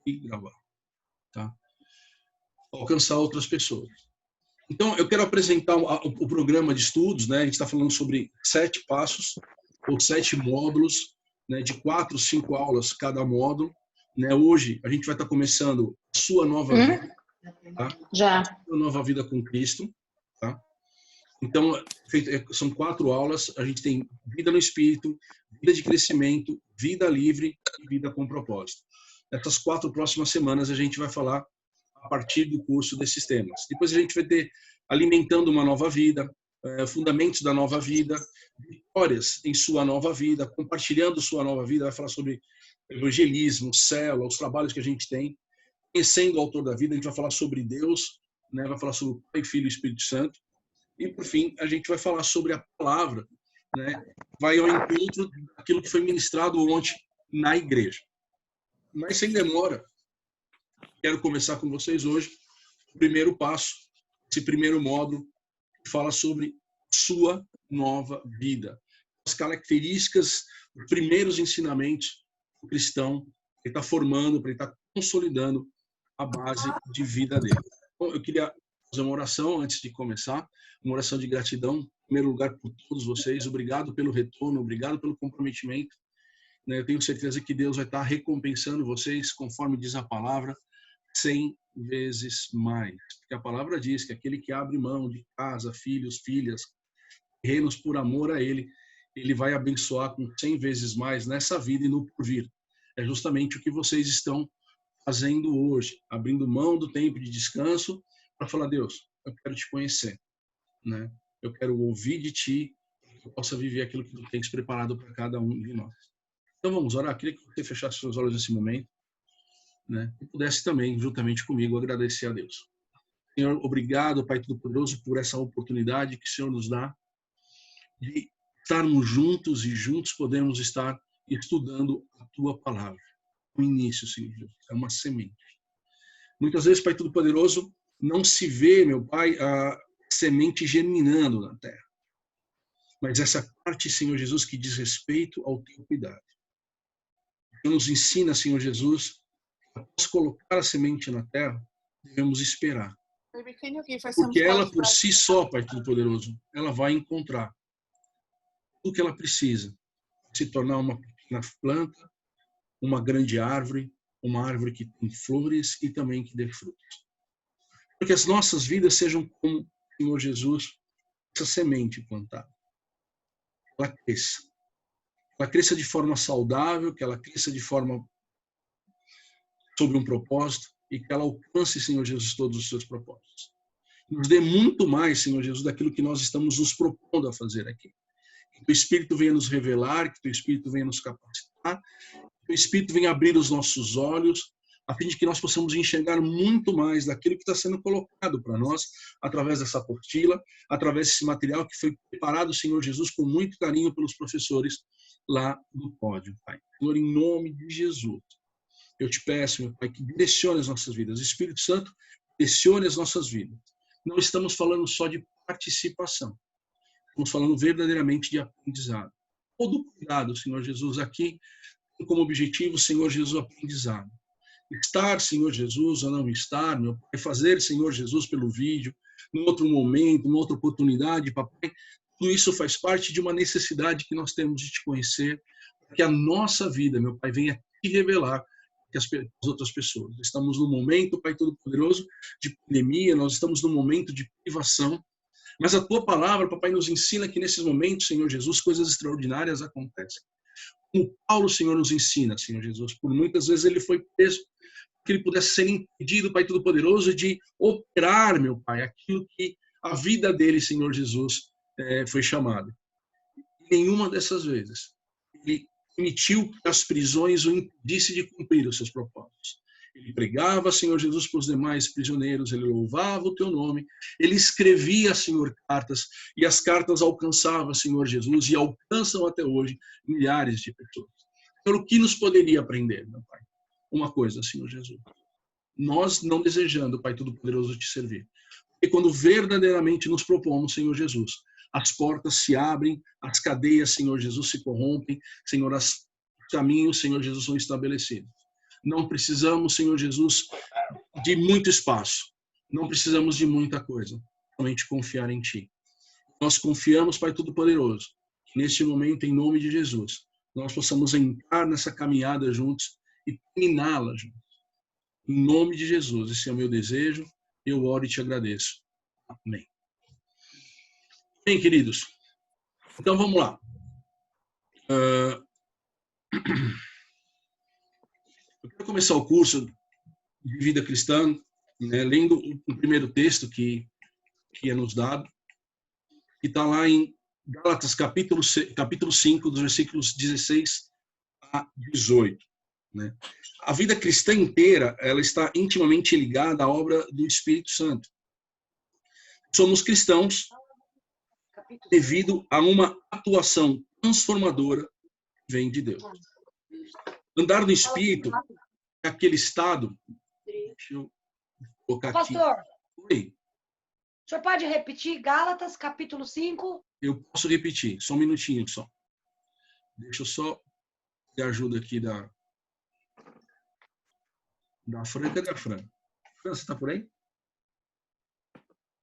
e gravar, tá? Alcançar outras pessoas. Então, eu quero apresentar o programa de estudos, né? A gente está falando sobre 7 passos, ou 7 módulos, né? De 4, 5 aulas cada módulo, né? Hoje, a gente vai estar começando a sua nova vida, tá? Já. Sua nova vida com Cristo, tá? Então, são 4 aulas. A gente tem vida no Espírito, vida de crescimento, vida livre e vida com propósito. Nessas 4 próximas semanas, a gente vai falar a partir do curso desses temas. Depois a gente vai ter alimentando uma nova vida, fundamentos da nova vida, vitórias em sua nova vida, compartilhando sua nova vida, vai falar sobre evangelismo, célula, os trabalhos que a gente tem, conhecendo o autor da vida, a gente vai falar sobre Deus, né? Vai falar sobre o Pai, Filho e Espírito Santo, e por fim a gente vai falar sobre a palavra, né? Vai ao encontro daquilo que foi ministrado ontem na igreja. Mas sem demora, quero começar com vocês hoje o primeiro passo, esse primeiro módulo que fala sobre sua nova vida. As características, os primeiros ensinamentos do cristão que está formando, para ele estar consolidando a base de vida dele. Então, eu queria fazer uma oração antes de começar, uma oração de gratidão, em primeiro lugar, por todos vocês. Obrigado pelo retorno, obrigado pelo comprometimento. Eu tenho certeza que Deus vai estar recompensando vocês, conforme diz a palavra, 100 vezes mais. Porque a palavra diz que aquele que abre mão de casa, filhos, filhas, reinos por amor a ele, ele vai abençoar com 100 vezes mais nessa vida e no porvir. É justamente o que vocês estão fazendo hoje, abrindo mão do tempo de descanso para falar: Deus, eu quero te conhecer, né? Eu quero ouvir de ti, que eu possa viver aquilo que tu tens preparado para cada um de nós. Então vamos orar. Eu queria que você fechasse seus olhos nesse momento, né? E pudesse também, juntamente comigo, agradecer a Deus. Senhor, obrigado, Pai Todo-Poderoso, por essa oportunidade que o Senhor nos dá de estarmos juntos e juntos podemos estar estudando a Tua palavra. O início, Senhor Jesus, é uma semente. Muitas vezes, Pai Todo-Poderoso, não se vê, meu Pai, a semente germinando na terra. Mas essa parte, Senhor Jesus, que diz respeito ao Teu cuidado. Nos ensina, Senhor Jesus, após colocar a semente na terra, devemos esperar. Porque ela por si só, Pai Todo-Poderoso, ela vai encontrar tudo que ela precisa. Se tornar uma pequena planta, uma grande árvore, uma árvore que tem flores e também que dê frutos. Porque as nossas vidas sejam como, Senhor Jesus, essa semente plantada. Ela cresça. Ela cresça de forma saudável, que ela cresça de forma sobre um propósito e que ela alcance, Senhor Jesus, todos os seus propósitos. Nos dê muito mais, Senhor Jesus, daquilo que nós estamos nos propondo a fazer aqui. Que o Teu Espírito venha nos revelar, que o Teu Espírito venha nos capacitar, que o Espírito venha abrir os nossos olhos, a fim de que nós possamos enxergar muito mais daquilo que está sendo colocado para nós, através dessa apostila, através desse material que foi preparado, Senhor Jesus, com muito carinho pelos professores lá do pódio, Pai. Senhor, em nome de Jesus, eu te peço, meu Pai, que direcione as nossas vidas. Espírito Santo, direcione as nossas vidas. Não estamos falando só de participação. Estamos falando verdadeiramente de aprendizado. Todo cuidado, Senhor Jesus, aqui tem como objetivo, Senhor Jesus, o aprendizado. Estar, Senhor Jesus, ou não estar, meu Pai, fazer, Senhor Jesus, pelo vídeo, num outro momento, numa outra oportunidade, Papai, tudo isso faz parte de uma necessidade que nós temos de te conhecer, que a nossa vida, meu Pai, venha te revelar que as outras pessoas. Estamos num momento, Pai Todo-Poderoso, de pandemia, nós estamos num momento de privação, mas a Tua palavra, Papai, nos ensina que nesses momentos, Senhor Jesus, coisas extraordinárias acontecem. Como Paulo, Senhor, nos ensina, Senhor Jesus, por muitas vezes ele foi preso, que ele pudesse ser impedido, Pai Todo-Poderoso, de operar, meu Pai, aquilo que a vida dele, Senhor Jesus, foi chamada. Nenhuma dessas vezes ele permitiu que as prisões o impedissem de cumprir os seus propósitos. Ele pregava, Senhor Jesus, para os demais prisioneiros, ele louvava o Teu nome, ele escrevia, Senhor, cartas, e as cartas alcançavam, Senhor Jesus, e alcançam até hoje milhares de pessoas. Pelo que nos poderia aprender, meu Pai? Uma coisa, Senhor Jesus. Nós não desejando, Pai Todo-Poderoso, te servir. E quando verdadeiramente nos propomos, Senhor Jesus, as portas se abrem, as cadeias, Senhor Jesus, se corrompem, Senhor, os caminhos, Senhor Jesus, são estabelecidos. Não precisamos, Senhor Jesus, de muito espaço. Não precisamos de muita coisa. Somente confiar em Ti. Nós confiamos, Pai Todo-Poderoso, que neste momento, em nome de Jesus, nós possamos entrar nessa caminhada juntos e terminá-la juntos. Em nome de Jesus, esse é o meu desejo. Eu oro e te agradeço. Amém. Bem, queridos, então vamos lá. Eu quero começar o curso de vida cristã, né, lendo o primeiro texto que é nos dado, que está lá em Gálatas, capítulo 5, dos versículos 16 a 18. Né? A vida cristã inteira, ela está intimamente ligada à obra do Espírito Santo. Somos cristãos devido a uma atuação transformadora que vem de Deus. Andar no Espírito é aquele estado... Deixa eu colocar aqui. Pastor, Oi. o senhor pode repetir Gálatas, capítulo 5? Eu posso repetir, só um minutinho só. Deixa eu só ter ajuda aqui da Fran. Cadê a Fran? Fran, você está por aí?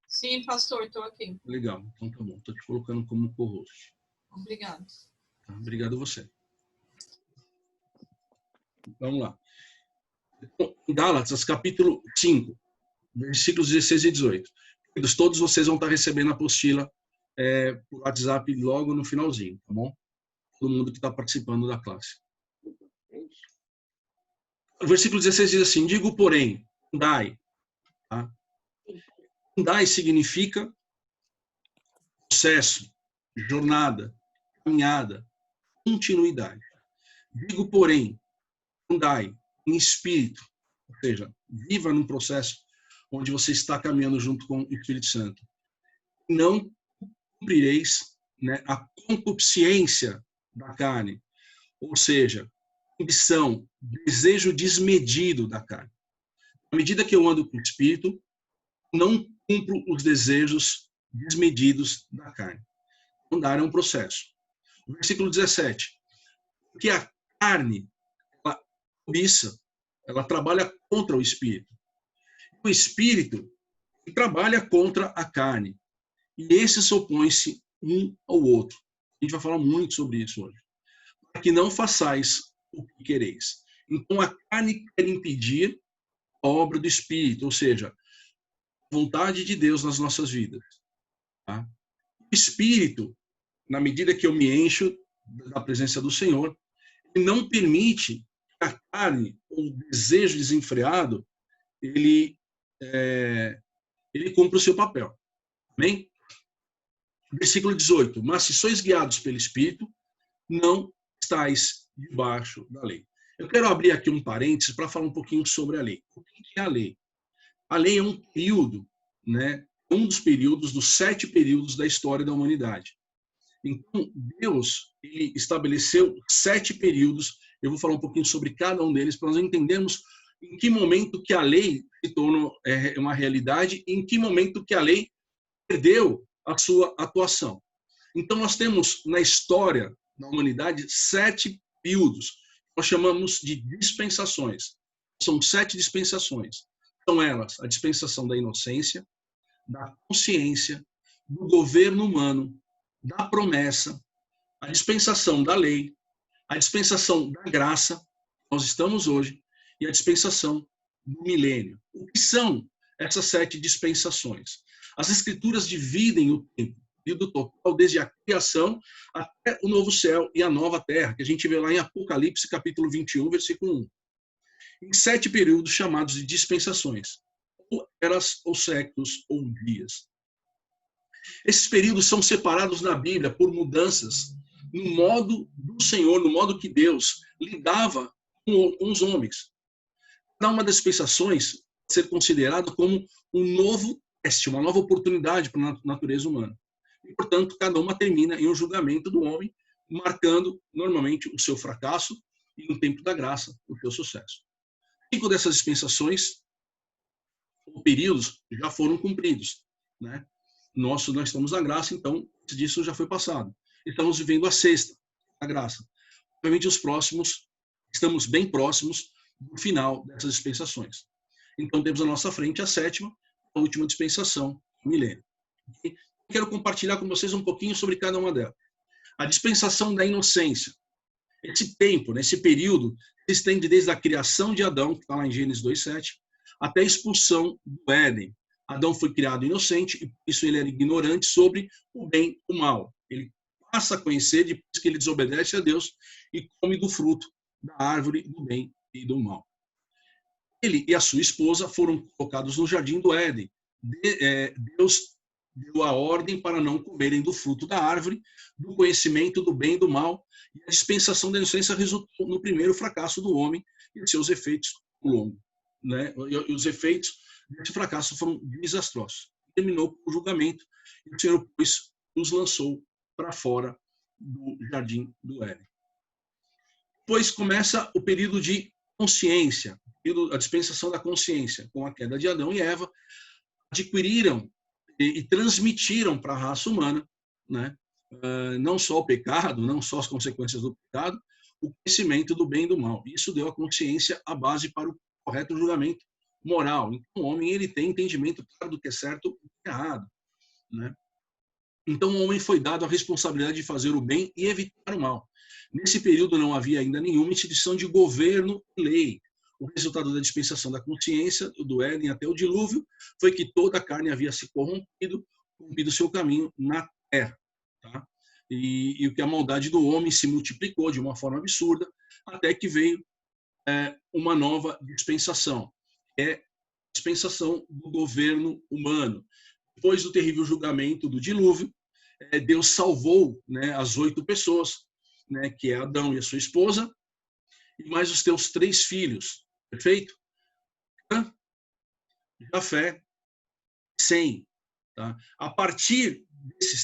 Sim, pastor, estou aqui. Legal, então tá bom. Estou te colocando como co-host. Obrigado. Tá, obrigado a você. Vamos lá. Gálatas, capítulo 5, versículos 16 e 18. Todos vocês vão estar recebendo a apostila por WhatsApp logo no finalzinho, tá bom? Todo mundo que está participando da classe. O versículo 16 diz assim: digo, porém, andai. Tá? Andai significa processo, jornada, caminhada, continuidade. Digo, porém, andai em espírito, ou seja, viva num processo onde você está caminhando junto com o Espírito Santo. Não cumprireis, né, a concupiscência da carne, ou seja, ambição, desejo desmedido da carne. À medida que eu ando com o Espírito, não cumpro os desejos desmedidos da carne. Andar é um processo. O versículo 17. Porque a carne, ela cobiça, ela trabalha contra o Espírito. O Espírito trabalha contra a carne. E esses opõem-se um ao outro. A gente vai falar muito sobre isso hoje. Para que não façais o que quereis. Então, a carne quer impedir a obra do Espírito, ou seja, a vontade de Deus nas nossas vidas. Tá? O Espírito, na medida que eu me encho da presença do Senhor, ele não permite que a carne, ou o desejo desenfreado, ele cumpra o seu papel. Amém? Versículo 18. Mas se sois guiados pelo Espírito, não estáis debaixo da lei. Eu quero abrir aqui um parênteses para falar um pouquinho sobre a lei. O que é a lei? A lei é um período, né? Um dos períodos, dos 7 períodos da história da humanidade. Então, Deus ele estabeleceu 7 períodos. Eu vou falar um pouquinho sobre cada um deles para nós entendermos em que momento que a lei se tornou uma realidade e em que momento que a lei perdeu a sua atuação. Então, nós temos na história da humanidade 7 períodos. Nós chamamos de dispensações. São 7 dispensações. São elas a dispensação da inocência, da consciência, do governo humano, da promessa, a dispensação da lei, a dispensação da graça, nós estamos hoje, e a dispensação do milênio. O que são essas 7 dispensações? As escrituras dividem o tempo, período total, desde a criação até o novo céu e a nova terra, que a gente vê lá em Apocalipse, capítulo 21, versículo 1. Em 7 períodos chamados de dispensações, ou eras, ou séculos, ou dias. Esses períodos são separados na Bíblia por mudanças no modo do Senhor, no modo que Deus lidava com os homens. Cada uma das dispensações pode ser considerada como um novo teste, uma nova oportunidade para a natureza humana. E, portanto, cada uma termina em um julgamento do homem, marcando, normalmente, o seu fracasso e, no tempo da graça, o seu sucesso. 5 dessas dispensações, ou períodos, já foram cumpridos. Né? Nós estamos na graça, então, disso já foi passado. Estamos vivendo a 6ª, a graça. Obviamente, os próximos, estamos bem próximos do final dessas dispensações. Então, temos à nossa frente a 7ª, a última dispensação, o milênio. E quero compartilhar com vocês um pouquinho sobre cada uma delas. A dispensação da inocência. Esse tempo, né, esse período, se estende desde a criação de Adão, que está lá em Gênesis 2:7, até a expulsão do Éden. Adão foi criado inocente e por isso ele era ignorante sobre o bem e o mal. Ele passa a conhecer depois que ele desobedece a Deus e come do fruto da árvore do bem e do mal. Ele e a sua esposa foram colocados no jardim do Éden. Deus deu a ordem para não comerem do fruto da árvore, do conhecimento do bem e do mal, e a dispensação da inocência resultou no primeiro fracasso do homem e seus efeitos longos, né? E os efeitos desse fracasso foram desastrosos. Terminou com o julgamento e o Senhor, pois, os lançou para fora do jardim do Éden. Depois começa o período de consciência, a dispensação da consciência. Com a queda de Adão e Eva, adquiriram e transmitiram para a raça humana, né, não só o pecado, não só as consequências do pecado, o conhecimento do bem e do mal. Isso deu à consciência a base para o correto julgamento moral. Então, o homem ele tem entendimento claro do que é certo e do que é errado, né? Então, o homem foi dado a responsabilidade de fazer o bem e evitar o mal. Nesse período não havia ainda nenhuma instituição de governo e lei. O resultado da dispensação da consciência, do Éden até o dilúvio, foi que toda a carne havia se corrompido seu caminho na terra. Tá? E que a maldade do homem se multiplicou de uma forma absurda, até que veio uma nova dispensação, que é a dispensação do governo humano. Depois do terrível julgamento do dilúvio, Deus salvou, né, as 8 pessoas, né, que é Adão e a sua esposa, e mais os teus 3 filhos. Perfeito? Jafé, Sem. Tá? A partir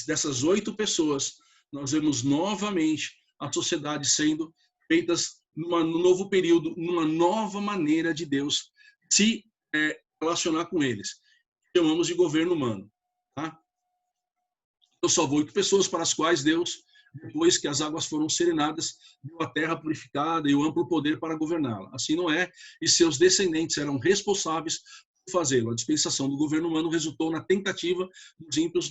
dessas 8 pessoas, nós vemos novamente a sociedade sendo feitas num novo período, numa nova maneira de Deus se relacionar com eles. Chamamos de governo humano. Tá? Deus salvou 8 pessoas para as quais Deus, depois que as águas foram serenadas, deu a terra purificada e o amplo poder para governá-la. Assim Noé e seus descendentes eram responsáveis por fazê-lo. A dispensação do governo humano resultou na tentativa dos ímpios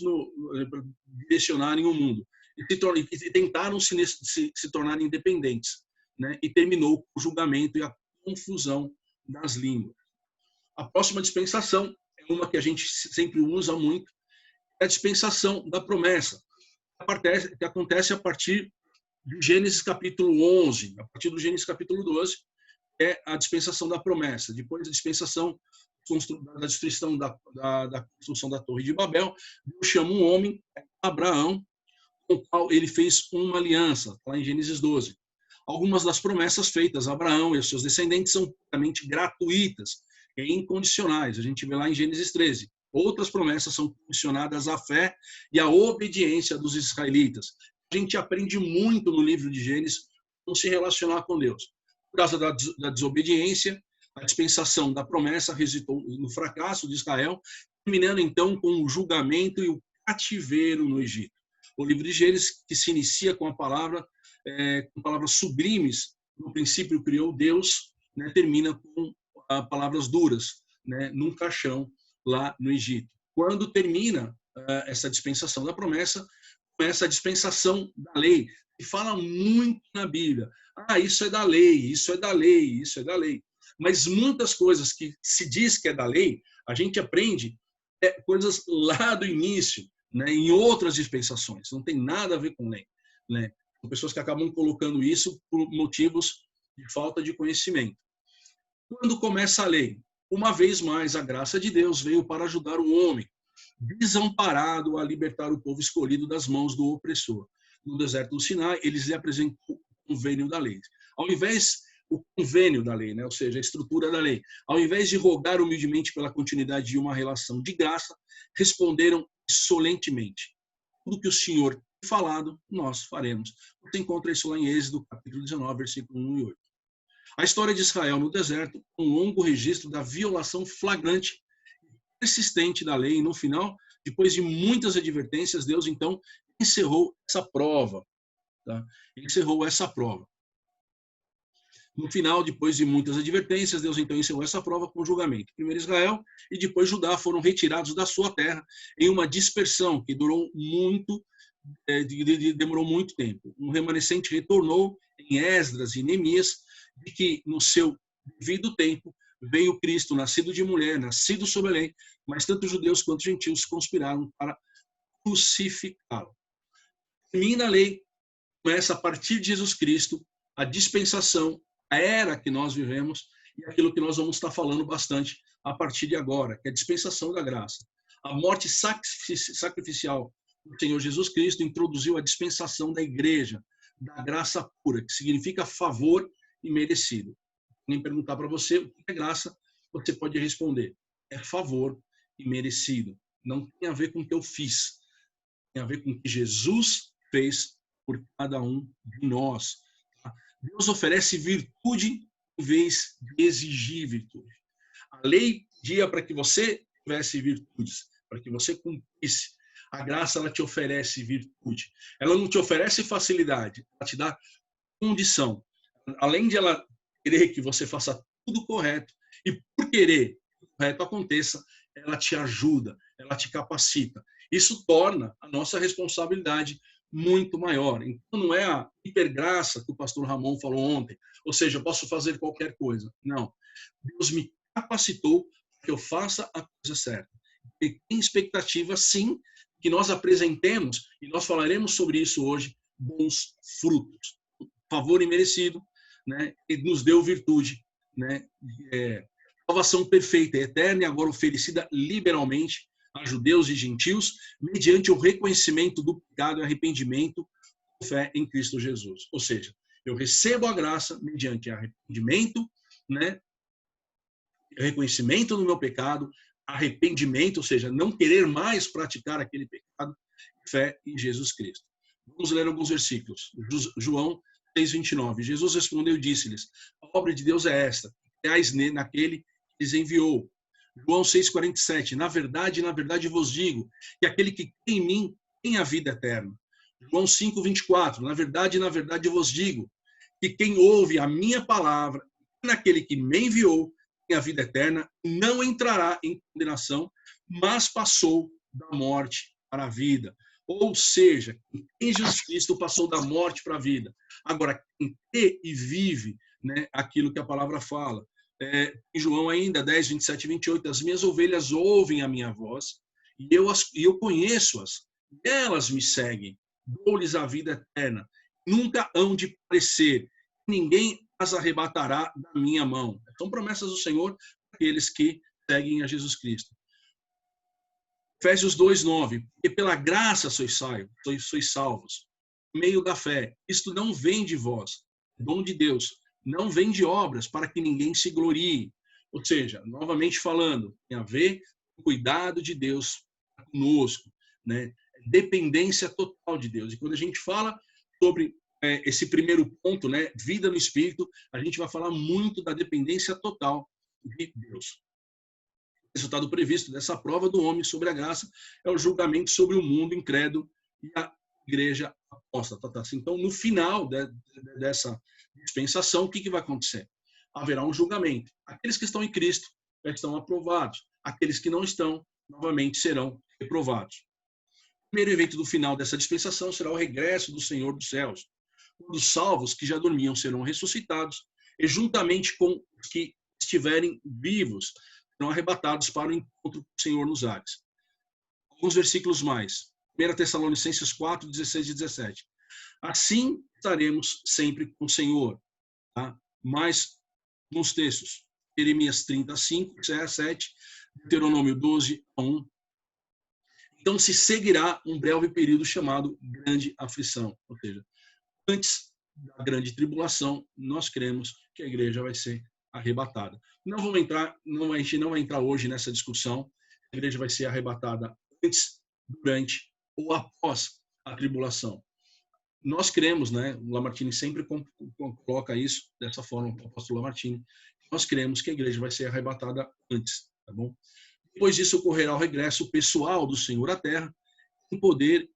direcionarem o mundo e tentaram se tornar independentes, né? E terminou com o julgamento e a confusão das línguas. A próxima dispensação é uma que a gente sempre usa muito, é a dispensação da promessa, que acontece a partir de Gênesis capítulo 11, a partir do Gênesis capítulo 12, é a dispensação da promessa. Depois da dispensação da destruição da construção da Torre de Babel, Deus chama um homem, Abraão, com o qual ele fez uma aliança, lá em Gênesis 12. Algumas das promessas feitas a Abraão e aos seus descendentes são puramente gratuitas e incondicionais. A gente vê lá em Gênesis 13. Outras promessas são condicionadas à fé e à obediência dos israelitas. A gente aprende muito no livro de Gênesis como se relacionar com Deus. Por causa da desobediência, a dispensação da promessa resultou no fracasso de Israel, terminando então com o julgamento e o cativeiro no Egito. O livro de Gênesis, que se inicia com palavras sublimes, no princípio criou Deus, né, termina com palavras duras, né, num caixão lá no Egito. Quando termina essa dispensação da promessa, começa a dispensação da lei, que fala muito na Bíblia. Isso é da lei, isso é da lei, isso é da lei. Mas muitas coisas que se diz que é da lei, a gente aprende coisas lá do início, né, em outras dispensações. Não tem nada a ver com lei, né? São pessoas que acabam colocando isso por motivos de falta de conhecimento. Quando começa a lei? Uma vez mais, a graça de Deus veio para ajudar o homem, desamparado, a libertar o povo escolhido das mãos do opressor. No deserto do Sinai, eles lhe apresentam o convênio da lei. Ao invés o convênio da lei, né? Ou seja, a estrutura da lei. Ao invés de rogar humildemente pela continuidade de uma relação de graça, responderam solentemente: tudo que o Senhor tem falado, nós faremos. Você encontra isso lá em Êxodo, capítulo 19, versículo 1 e 8. A história de Israel no deserto, um longo registro da violação flagrante e persistente da lei, e no final, depois de muitas advertências, Deus então encerrou essa prova. Tá? Encerrou essa prova. No final, depois de muitas advertências, Deus então encerrou essa prova com o julgamento. Primeiro Israel e depois Judá foram retirados da sua terra em uma dispersão que durou muito, demorou muito tempo. Um remanescente retornou em Esdras e Neemias, de que no seu devido tempo veio Cristo, nascido de mulher, nascido sob a lei, mas tanto judeus quanto gentios conspiraram para crucificá-lo. Termina a lei, começa a partir de Jesus Cristo a dispensação, a era que nós vivemos e aquilo que nós vamos estar falando bastante a partir de agora, que é a dispensação da graça. A morte sacrificial do Senhor Jesus Cristo introduziu a dispensação da igreja, da graça pura, que significa favor imerecido. Nem perguntar para você o que é graça, você pode responder: é favor imerecido. Não tem a ver com o que eu fiz, tem a ver com o que Jesus fez por cada um de nós. Deus oferece virtude em vez de exigir virtude. A lei pedia para que você tivesse virtudes, para que você cumprisse. A graça, ela te oferece virtude. Ela não te oferece facilidade, ela te dá condição. Além de ela querer que você faça tudo correto, e por querer que o correto aconteça, ela te ajuda, ela te capacita. Isso torna a nossa responsabilidade muito maior. Então, não é a hipergraça que o pastor Ramon falou ontem, ou seja, eu posso fazer qualquer coisa. Não. Deus me capacitou para que eu faça a coisa certa. E tem expectativa, sim, que nós apresentemos, e nós falaremos sobre isso hoje, bons frutos. Favor imerecido, né? E nos deu virtude, né? Salvação perfeita, eterna e agora oferecida liberalmente a judeus e gentios, mediante o reconhecimento do pecado e arrependimento com fé em Cristo Jesus. Ou seja, eu recebo a graça mediante arrependimento, né? Reconhecimento do meu pecado, arrependimento, ou seja, não querer mais praticar aquele pecado, fé em Jesus Cristo. Vamos ler alguns versículos. João 6:29. Jesus respondeu e disse-lhes: a obra de Deus é esta, creais naquele que lhes enviou. João 6:47. Na verdade vos digo que aquele que crê em mim tem a vida eterna. João 5:24. Na verdade vos digo que quem ouve a minha palavra, naquele que me enviou, tem a vida eterna, não entrará em condenação, mas passou da morte para a vida. Ou seja, em Jesus Cristo passou da morte para a vida. Agora, quem crê e vive, né, aquilo que a palavra fala. Em João ainda, 10, 27 e 28, as minhas ovelhas ouvem a minha voz, e eu conheço-as, e elas me seguem, dou-lhes a vida eterna, nunca hão de perecer, ninguém as arrebatará da minha mão. São promessas do Senhor para aqueles que seguem a Jesus Cristo. Efésios 2:9, porque pela graça sois salvos, por meio da fé. Isto não vem de vós, é dom de Deus, não vem de obras para que ninguém se glorie. Ou seja, novamente falando, tem a ver com o cuidado de Deus conosco, né? Dependência total de Deus. E quando a gente fala sobre esse primeiro ponto, né, vida no Espírito, a gente vai falar muito da dependência total de Deus. O resultado previsto dessa prova do homem sobre a graça é o julgamento sobre o mundo incrédulo e a igreja apóstata. Então, no final dessa dispensação, o que vai acontecer? Haverá um julgamento. Aqueles que estão em Cristo já estão aprovados. Aqueles que não estão, novamente, serão reprovados. O primeiro evento do final dessa dispensação será o regresso do Senhor dos céus. Os salvos que já dormiam serão ressuscitados e, juntamente com os que estiverem vivos, serão arrebatados para o encontro com o Senhor nos ares. Alguns versículos mais. 1 Tessalonicenses 4, 16 e 17. Assim estaremos sempre com o Senhor. Tá? Mais nos textos. Jeremias 35, 6 a 7, Deuteronômio 12, 1. Então se seguirá um breve período chamado grande aflição. Ou seja, antes da grande tribulação, nós cremos que a igreja vai ser arrebatada. Não vamos entrar, a gente não vai entrar hoje nessa discussão. A igreja vai ser arrebatada antes, durante ou após a tribulação. Nós cremos, né? O Lamartine sempre coloca isso dessa forma, o apóstolo Lamartine. Nós cremos que a igreja vai ser arrebatada antes, tá bom? Depois disso ocorrerá o regresso pessoal do Senhor à terra, em poder,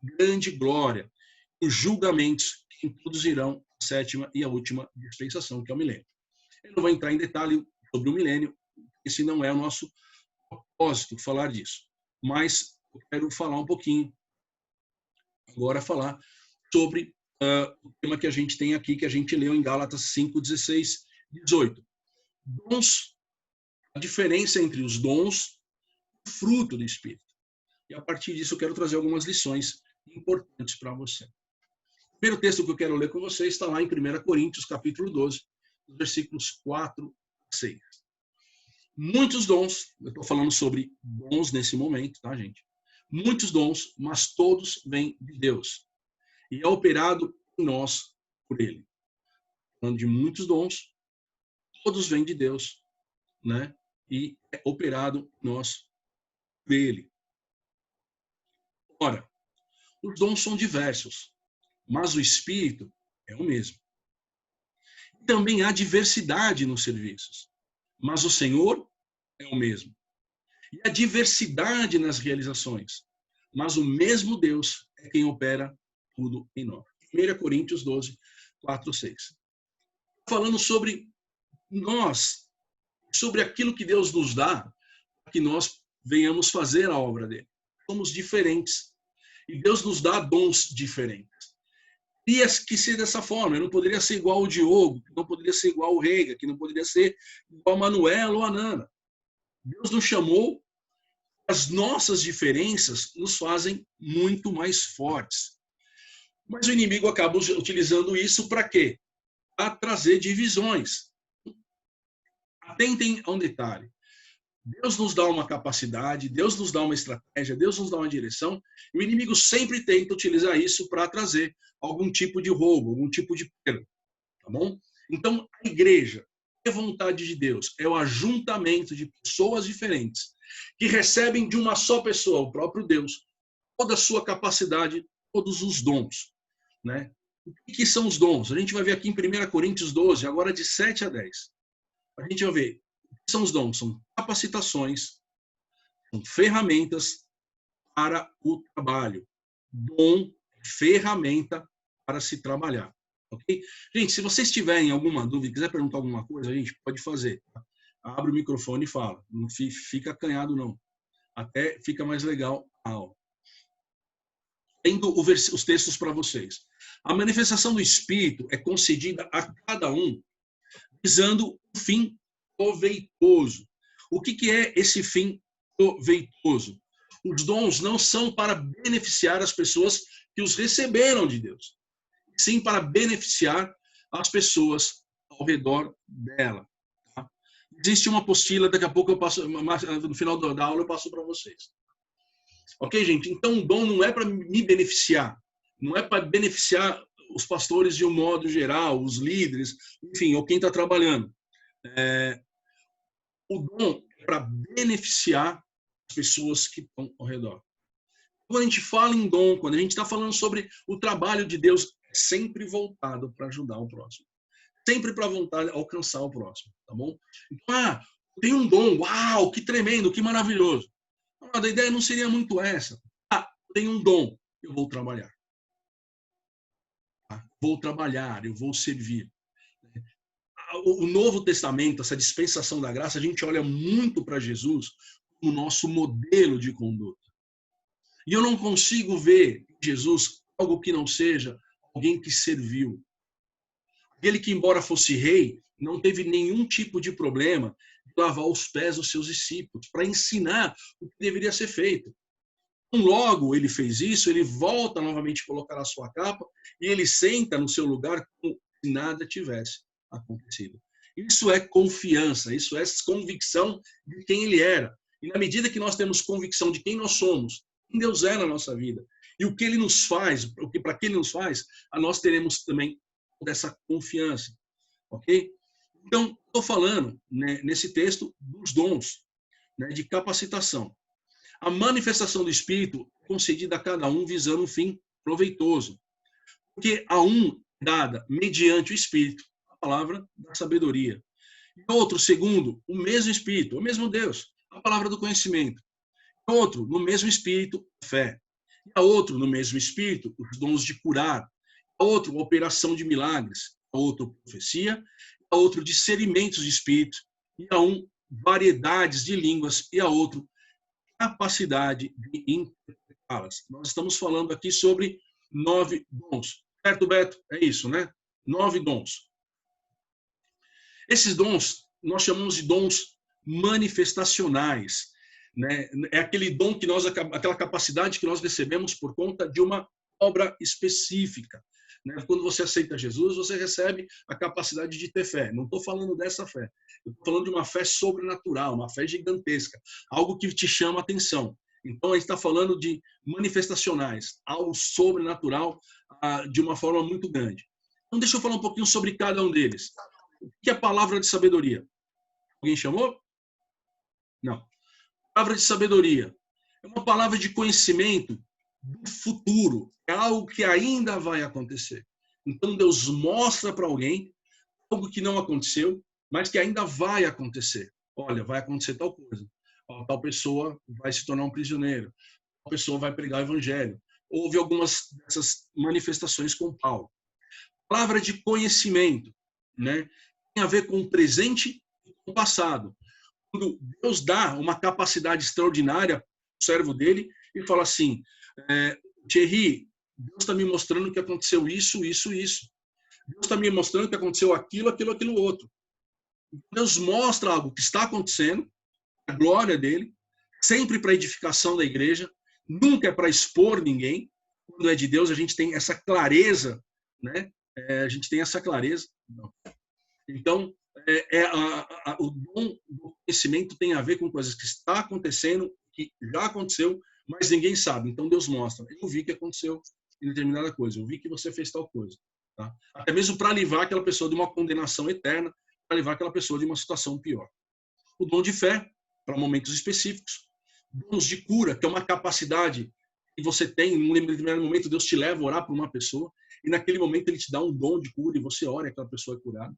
grande glória, os julgamentos que introduzirão a sétima e a última dispensação, que é o milênio. Eu não vou entrar em detalhe sobre o milênio, esse não é o nosso propósito falar disso. Mas eu quero falar um pouquinho, agora falar sobre o tema que a gente tem aqui, que a gente leu em Gálatas 5, 16, 18. Dons, a diferença entre os dons e o fruto do Espírito. E a partir disso eu quero trazer algumas lições importantes para você. O primeiro texto que eu quero ler com você está lá em 1 Coríntios, capítulo 12, versículos 4 a 6. Muitos dons, eu estou falando sobre dons nesse momento, tá, gente? Muitos dons, mas todos vêm de Deus. E é operado em nós por Ele. Falando de muitos dons, todos vêm de Deus, né? E é operado em nós por Ele. Ora, os dons são diversos, mas o Espírito é o mesmo. Também há diversidade nos serviços, mas o Senhor é o mesmo. E há diversidade nas realizações, mas o mesmo Deus é quem opera tudo em nós. 1 Coríntios 12, 4, 6. Falando sobre nós, sobre aquilo que Deus nos dá, para que nós venhamos fazer a obra dele. Somos diferentes. E Deus nos dá dons diferentes. Teria que ser dessa forma. Eu não poderia ser igual o Diogo, que não poderia ser igual o Reiga, que não poderia ser igual o Manuel ou a Nana. Deus nos chamou, as nossas diferenças nos fazem muito mais fortes. Mas o inimigo acaba utilizando isso para quê? Para trazer divisões. Atentem a um detalhe. Deus nos dá uma capacidade, Deus nos dá uma estratégia, Deus nos dá uma direção, e o inimigo sempre tenta utilizar isso para trazer algum tipo de roubo, algum tipo de perda, tá bom? Então, a igreja é a vontade de Deus, é o ajuntamento de pessoas diferentes, que recebem de uma só pessoa, o próprio Deus, toda a sua capacidade, todos os dons, né? O que são os dons? A gente vai ver aqui em 1 Coríntios 12, agora de 7 a 10. A gente vai ver o que são os dons, são capacitações, são ferramentas para o trabalho. Dom, ferramenta para se trabalhar. Ok? Gente, se vocês tiverem alguma dúvida, quiser perguntar alguma coisa, a gente pode fazer. Tá? Abre o microfone e fala. Não fica acanhado, não. Até fica mais legal a aula. Tendo os textos para vocês. A manifestação do Espírito é concedida a cada um visando um fim proveitoso. O que é esse fim proveitoso? Os dons não são para beneficiar as pessoas que os receberam de Deus, sim para beneficiar as pessoas ao redor dela. Tá? Existe uma apostila, daqui a pouco eu passo, no final da aula eu passo para vocês. Ok, gente? Então o dom não é para me beneficiar, não é para beneficiar os pastores de um modo geral, os líderes, enfim, ou quem está trabalhando. O dom é para beneficiar as pessoas que estão ao redor. Quando a gente fala em dom, quando a gente está falando sobre o trabalho de Deus, é sempre voltado para ajudar o próximo. Sempre para vontade alcançar o próximo, tá bom? Então, tem um dom, uau, que tremendo, que maravilhoso. A ideia não seria muito essa. Tem um dom, eu vou trabalhar. Vou trabalhar, eu vou servir. O Novo Testamento, essa dispensação da graça, a gente olha muito para Jesus como nosso modelo de conduta. E eu não consigo ver em Jesus algo que não seja alguém que serviu. Aquele que, embora fosse rei, não teve nenhum tipo de problema de lavar os pés dos seus discípulos, para ensinar o que deveria ser feito. Logo ele fez isso, ele volta novamente a colocar a sua capa e ele senta no seu lugar como se nada tivesse acontecido. Isso é confiança, isso é convicção de quem ele era. E na medida que nós temos convicção de quem nós somos, quem Deus é na nossa vida, e o que ele nos faz, para que ele nos faz, nós teremos também dessa confiança. Ok? Então, estou falando, né, nesse texto dos dons, né, de capacitação. A manifestação do Espírito é concedida a cada um visando um fim proveitoso. Porque a um dada mediante o Espírito, a palavra da sabedoria. E outro, segundo, o mesmo Espírito, o mesmo Deus, a palavra do conhecimento. E outro, no mesmo Espírito, a fé. E a outro, no mesmo Espírito, os dons de curar. há outro, operação de milagres, há outro, profecia, há outro, discernimentos de espírito, e há um, variedades de línguas, e há outro, capacidade de interpretá-las. Nós estamos falando aqui sobre 9 dons. Certo, Beto? É isso, né? 9 dons. Esses dons, nós chamamos de dons manifestacionais, né? É aquele dom que nós, aquela capacidade que nós recebemos por conta de uma obra específica. Né? Quando você aceita Jesus, você recebe a capacidade de ter fé. Não estou falando dessa fé. Eu estou falando de uma fé sobrenatural, uma fé gigantesca, algo que te chama a atenção. Então, a gente está falando de manifestacionais, algo sobrenatural de uma forma muito grande. Então, deixa eu falar um pouquinho sobre cada um deles. O que é a palavra de sabedoria? Alguém chamou? Não. Palavra de sabedoria é uma palavra de conhecimento do futuro. É algo que ainda vai acontecer. Então, Deus mostra para alguém algo que não aconteceu, mas que ainda vai acontecer. Olha, vai acontecer tal coisa. Tal pessoa vai se tornar um prisioneiro. Tal pessoa vai pregar o evangelho. Houve algumas dessas manifestações com Paulo. Palavra de conhecimento, né? Tem a ver com o presente e com o passado. Quando Deus dá uma capacidade extraordinária ao servo dele e fala assim, Thierry, Deus está me mostrando que aconteceu isso, isso, isso. Deus está me mostrando que aconteceu aquilo, aquilo, aquilo outro. Deus mostra algo que está acontecendo, a glória dele, sempre para edificação da igreja, nunca é para expor ninguém. Quando é de Deus, a gente tem essa clareza, né? A gente tem essa clareza. Então, o dom do conhecimento tem a ver com coisas que estão acontecendo, que já aconteceu, mas ninguém sabe. Então, Deus mostra. Eu vi que aconteceu em determinada coisa. Eu vi que você fez tal coisa. Tá? Até mesmo para livrar aquela pessoa de uma condenação eterna, para livrar aquela pessoa de uma situação pior. O dom de fé, para momentos específicos. Dons de cura, que é uma capacidade que você tem, em um determinado momento, Deus te leva a orar por uma pessoa, e naquele momento ele te dá um dom de cura, e você ora e aquela pessoa é curada.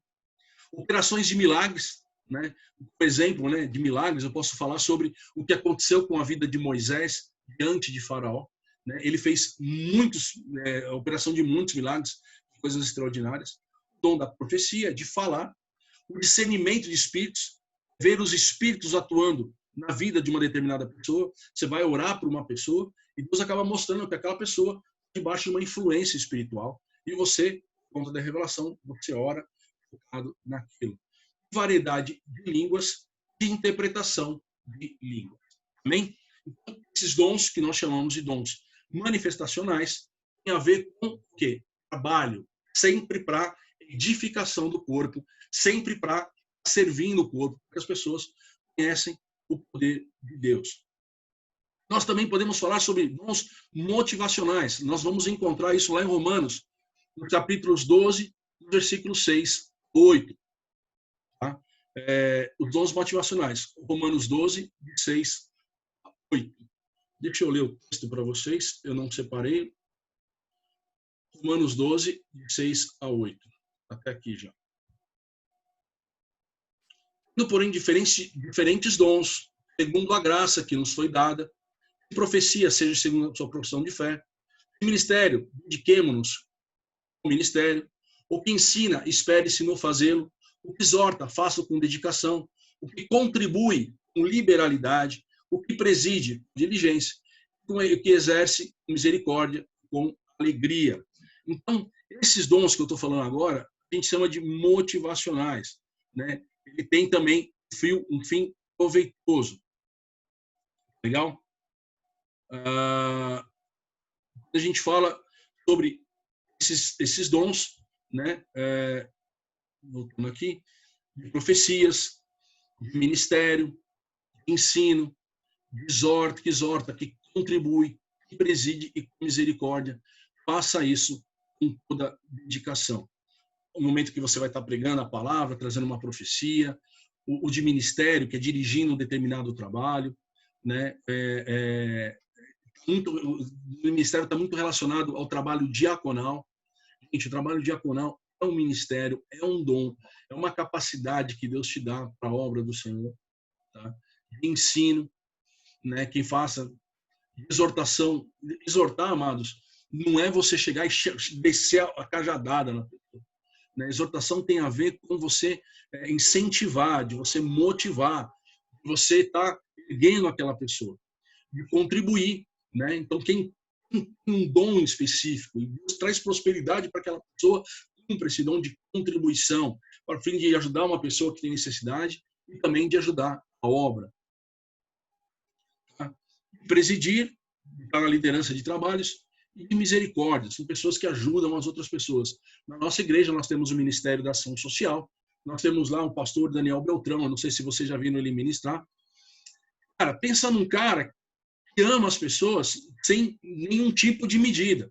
Operações de milagres, né? Por exemplo, né, de milagres, eu posso falar sobre o que aconteceu com a vida de Moisés diante de Faraó. Né? Ele fez a operação de muitos milagres, coisas extraordinárias. O dom da profecia, de falar, o discernimento de espíritos, ver os espíritos atuando na vida de uma determinada pessoa. Você vai orar por uma pessoa e Deus acaba mostrando que aquela pessoa está debaixo de uma influência espiritual. E você, por conta da revelação, você ora focado naquilo. Variedade de línguas e interpretação de línguas. Amém? Então, esses dons que nós chamamos de dons manifestacionais têm a ver com o quê? Trabalho, sempre para edificação do corpo, sempre para servir no corpo, porque as pessoas conhecem o poder de Deus. Nós também podemos falar sobre dons motivacionais. Nós vamos encontrar isso lá em Romanos, no capítulos 12, versículos 6, 8. Tá? Os dons motivacionais. Romanos 12, de 6 a 8. Deixa eu ler o texto para vocês, eu não separei. Romanos 12, de 6 a 8. Até aqui já. Porém, diferentes dons, segundo a graça que nos foi dada, que profecia seja segundo a sua profissão de fé, o ministério, dediquemo-nos ao ministério, o que ensina, espere-se no fazê-lo, o que exorta, faça com dedicação, o que contribui com liberalidade, o que preside com diligência, o que exerce com misericórdia, com alegria. Então, esses dons que eu estou falando agora, a gente chama de motivacionais, né? Ele tem também um fim proveitoso. Legal? A gente fala sobre esses dons, né? Voltando aqui, de profecias, de ministério, de ensino, que exorta, que contribui, que preside e com misericórdia. Faça isso com toda dedicação. O momento que você vai estar pregando a palavra, trazendo uma profecia, o de ministério, que é dirigindo um determinado trabalho, né? O ministério está muito relacionado ao trabalho diaconal. Gente, o trabalho diaconal é um ministério, é um dom, é uma capacidade que Deus te dá para a obra do Senhor, tá? De ensino, né? Quem faça exortação, exortar, amados, não é você chegar e descer a cajadada na pessoa. Né? Exortação tem a ver com você incentivar, de você motivar, de você estar erguendo aquela pessoa, de contribuir. Né? Então, quem tem um dom específico, e Deus traz prosperidade para aquela pessoa, cumpre esse dom de contribuição, para o fim de ajudar uma pessoa que tem necessidade e também de ajudar a obra. Tá? Presidir, estar na liderança de trabalhos, e de misericórdia, são pessoas que ajudam as outras pessoas. Na nossa igreja nós temos o Ministério da Ação Social, nós temos lá o pastor Daniel Beltrão, eu não sei se vocês já viram ele ministrar. Cara, pensa num cara que ama as pessoas sem nenhum tipo de medida.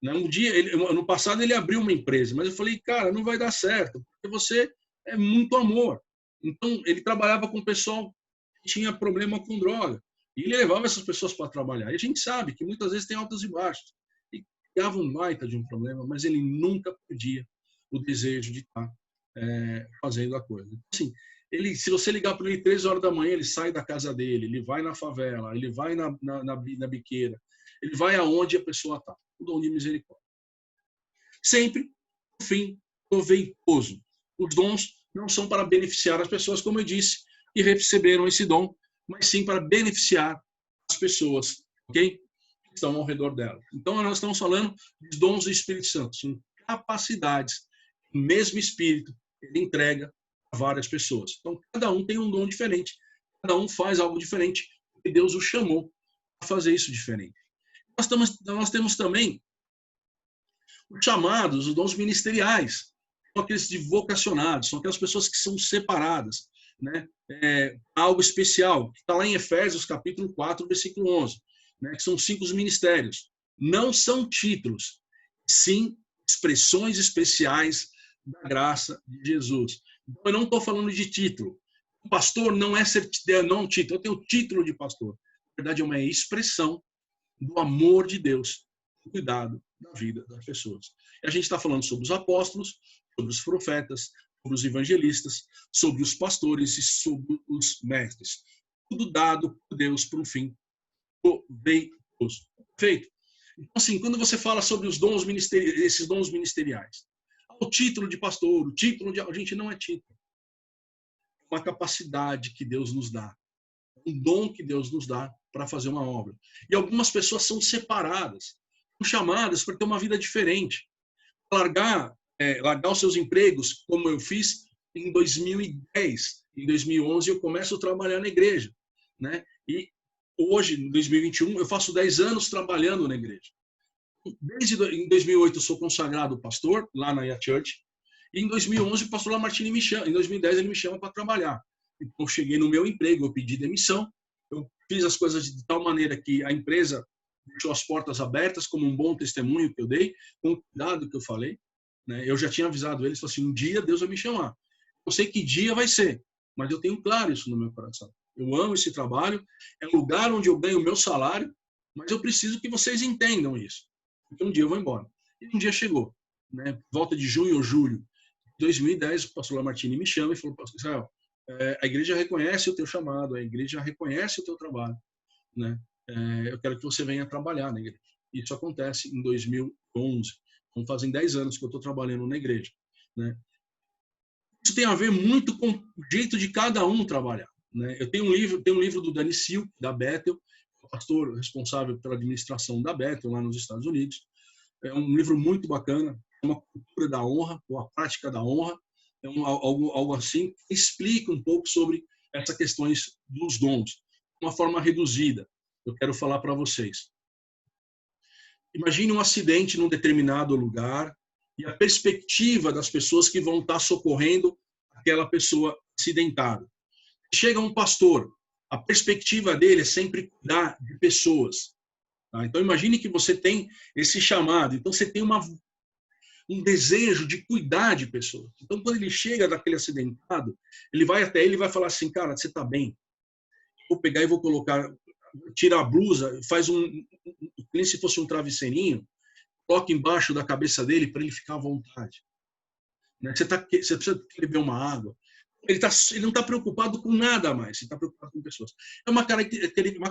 Um dia, no passado ele abriu uma empresa, mas eu falei, cara, não vai dar certo, porque você é muito amor. Então ele trabalhava com o pessoal que tinha problema com droga. E ele levava essas pessoas para trabalhar. E a gente sabe que muitas vezes tem altos e baixos. E criava um baita de um problema, mas ele nunca perdia o desejo de estar fazendo a coisa. Assim, se você ligar para ele 3 horas da manhã, ele sai da casa dele, ele vai na favela, ele vai na biqueira, ele vai aonde a pessoa está. O dom de misericórdia. Sempre, no fim, proveitoso. Os dons não são para beneficiar as pessoas, como eu disse, que receberam esse dom, mas sim para beneficiar as pessoas, ok? Que estão ao redor dela. Então, nós estamos falando dos dons do Espírito Santo. São capacidades que o mesmo Espírito ele entrega a várias pessoas. Então, cada um tem um dom diferente. Cada um faz algo diferente, porque Deus o chamou a fazer isso diferente. Nós temos também os chamados, os dons ministeriais. São aqueles de vocacionados, são aquelas pessoas que são separadas. Né? Algo especial, que está lá em Efésios, capítulo 4, versículo 11, né? Que são 5 ministérios. Não são títulos, sim expressões especiais da graça de Jesus. Então, eu não estou falando de título. O pastor não é um título, eu tenho o título de pastor. Na verdade, é uma expressão do amor de Deus, do cuidado da vida das pessoas. E a gente está falando sobre os apóstolos, sobre os profetas, sobre os evangelistas, sobre os pastores e sobre os mestres. Tudo dado por Deus para um fim proveitoso. Perfeito? Então, assim, quando você fala sobre os dons esses dons ministeriais, o título de pastor, o título de... A gente não é título. É uma capacidade que Deus nos dá. Um dom que Deus nos dá para fazer uma obra. E algumas pessoas são separadas, são chamadas para ter uma vida diferente. Largar os seus empregos, como eu fiz em 2010. Em 2011, eu começo a trabalhar na igreja. Né? E hoje, em 2021, eu faço 10 anos trabalhando na igreja. Em 2008, eu sou consagrado pastor, lá na IA Church. E em 2011, o pastor Lamartine me chama. Em 2010, ele me chama para trabalhar. Então, eu cheguei no meu emprego, eu pedi demissão. Eu fiz as coisas de tal maneira que a empresa deixou as portas abertas, como um bom testemunho que eu dei, com o cuidado que eu falei. Né? Eu já tinha avisado eles, falei assim, um dia Deus vai me chamar. Eu sei que dia vai ser, mas eu tenho claro isso no meu coração. Eu amo esse trabalho, é o lugar onde eu ganho o meu salário, mas eu preciso que vocês entendam isso. Porque um dia eu vou embora. E um dia chegou. Né? Volta de junho ou julho de 2010, o pastor Lamartine me chama e falou, pastor Israel, a igreja reconhece o teu chamado, a igreja reconhece o teu trabalho. Né? Eu quero que você venha trabalhar na igreja. Isso acontece em 2011. Então, fazem 10 anos que eu estou trabalhando na igreja. Né? Isso tem a ver muito com o jeito de cada um trabalhar. Né? Eu tenho um livro do Dani Silk, da Bethel, pastor responsável pela administração da Bethel, lá nos Estados Unidos. É um livro muito bacana, é uma cultura da honra, ou a prática da honra, é algo assim, que explica um pouco sobre essas questões dos dons, de uma forma reduzida. Eu quero falar para vocês. Imagine um acidente num determinado lugar e a perspectiva das pessoas que vão estar socorrendo aquela pessoa acidentada. Chega um pastor, a perspectiva dele é sempre cuidar de pessoas. Tá? Então, imagine que você tem esse chamado, então você tem um desejo de cuidar de pessoas. Então, quando ele chega daquele acidentado, ele vai até ele e vai falar assim, cara, você está bem? Vou pegar e vou colocar, tira a blusa, faz como se fosse um travesseirinho, coloca embaixo da cabeça dele para ele ficar à vontade. Né? Você precisa beber uma água. Ele não está preocupado com nada mais, ele está preocupado com pessoas. É uma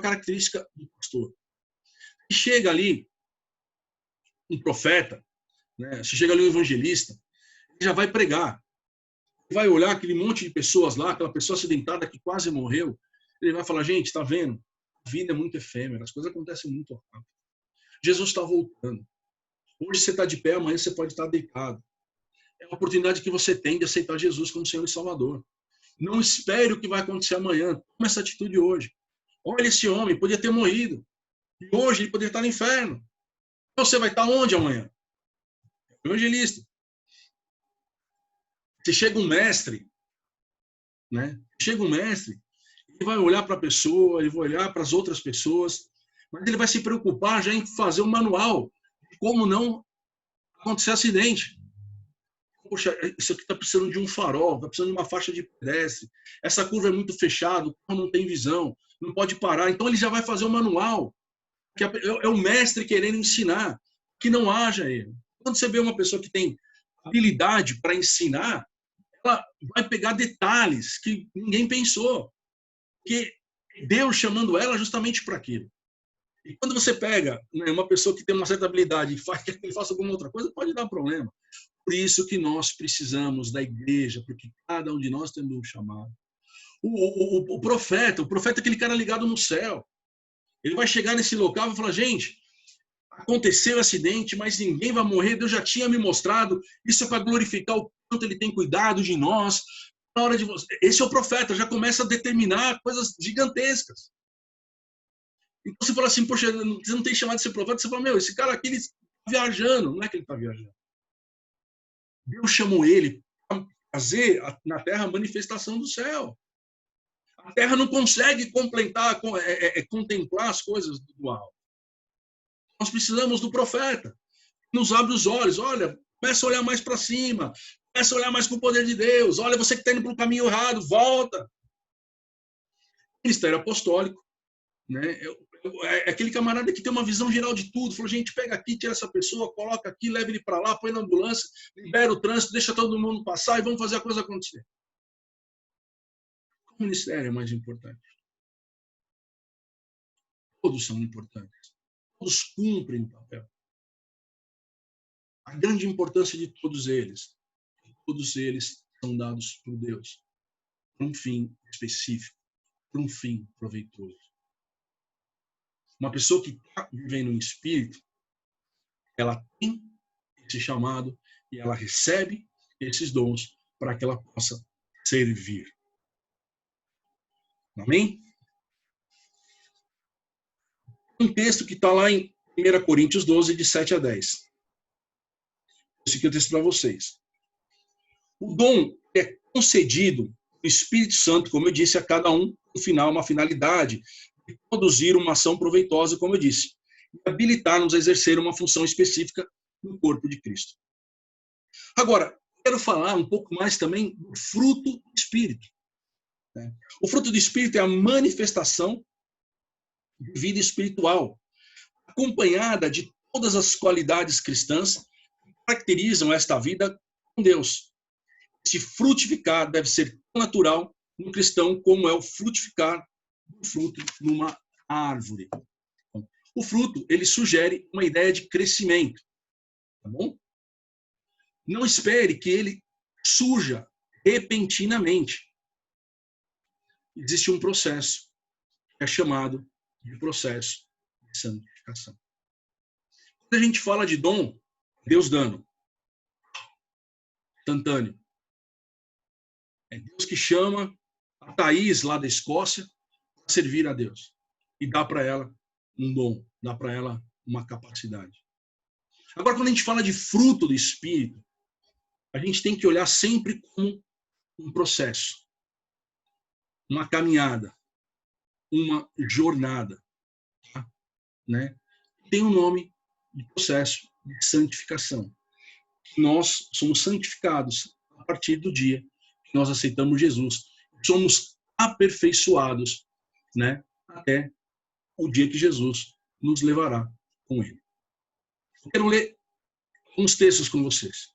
característica do pastor. E chega ali, um profeta, né? Você chega ali um evangelista, ele já vai pregar. Vai olhar aquele monte de pessoas lá, aquela pessoa acidentada que quase morreu, ele vai falar, gente, tá vendo? A vida é muito efêmera, as coisas acontecem muito rápido. Jesus está voltando. Hoje você está de pé, amanhã você pode estar deitado. É a oportunidade que você tem de aceitar Jesus como Senhor e Salvador. Não espere o que vai acontecer amanhã. Toma essa atitude hoje. Olha esse homem, podia ter morrido. E hoje ele poderia estar no inferno. Você vai estar onde amanhã? Evangelista. Se chega um mestre, né? Chega um mestre, ele vai olhar para a pessoa, ele vai olhar para as outras pessoas, mas ele vai se preocupar já em fazer um manual de como não acontecer acidente. Poxa, isso aqui está precisando de um farol, está precisando de uma faixa de pedestre, essa curva é muito fechada, o carro não tem visão, não pode parar. Então ele já vai fazer um manual, que é o mestre querendo ensinar, que não haja erro. Quando você vê uma pessoa que tem habilidade para ensinar, ela vai pegar detalhes que ninguém pensou, que Deus chamando ela justamente para aquilo. E quando você pega, né, uma pessoa que tem uma certa habilidade e quer que ele faça alguma outra coisa, pode dar problema. Por isso que nós precisamos da igreja, porque cada um de nós tem um chamado. O profeta é aquele cara ligado no céu. Ele vai chegar nesse local e vai falar, gente, aconteceu um acidente, mas ninguém vai morrer, Deus já tinha me mostrado, isso é para glorificar o quanto ele tem cuidado de nós. Na hora de você... Esse é o profeta, já começa a determinar coisas gigantescas. Então você fala assim, poxa, você não tem chamado de ser profeta, você fala, meu, esse cara aqui, ele está viajando. Não é que ele está viajando. Deus chamou ele para fazer na terra a manifestação do céu. A terra não consegue contemplar as coisas do alto. Nós precisamos do profeta. Nos abre os olhos. Olha, começa a olhar mais para cima. Começa a olhar mais com o poder de Deus. Olha, você que está indo para o caminho errado, volta. Ministério apostólico, né? É aquele camarada que tem uma visão geral de tudo. Falou, gente, pega aqui, tira essa pessoa, coloca aqui, leva ele para lá, põe na ambulância, libera o trânsito, deixa todo mundo passar e vamos fazer a coisa acontecer. O ministério é mais importante. Todos são importantes. Todos cumprem o papel. A grande importância de todos eles são dados por Deus, para um fim específico, para um fim proveitoso. Uma pessoa que está vivendo em espírito, ela tem esse chamado e ela recebe esses dons para que ela possa servir. Amém? Um texto que está lá em 1 Coríntios 12, de 7 a 10. Esse aqui é o texto para vocês. O dom é concedido do Espírito Santo, como eu disse, a cada um, no final, uma finalidade de produzir uma ação proveitosa, como eu disse, e habilitar-nos a exercer uma função específica no corpo de Cristo. Agora, quero falar um pouco mais também do fruto do Espírito. O fruto do Espírito é a manifestação de vida espiritual, acompanhada de todas as qualidades cristãs que caracterizam esta vida com Deus. Esse frutificar deve ser tão natural no cristão como é o frutificar do fruto numa árvore. O fruto, ele sugere uma ideia de crescimento, tá bom? Não espere que ele surja repentinamente. Existe um processo que é chamado de processo de santificação. Quando a gente fala de dom, Deus dando, instantâneo. É Deus que chama a Thaís lá da Escócia para servir a Deus e dá para ela um dom, dá para ela uma capacidade. Agora, quando a gente fala de fruto do Espírito, a gente tem que olhar sempre como um processo, uma caminhada, uma jornada, tá? Né? Tem um nome de processo de santificação. Nós somos santificados a partir do dia que nós aceitamos Jesus. Somos aperfeiçoados, né, até o dia que Jesus nos levará com ele. Eu quero ler uns textos com vocês.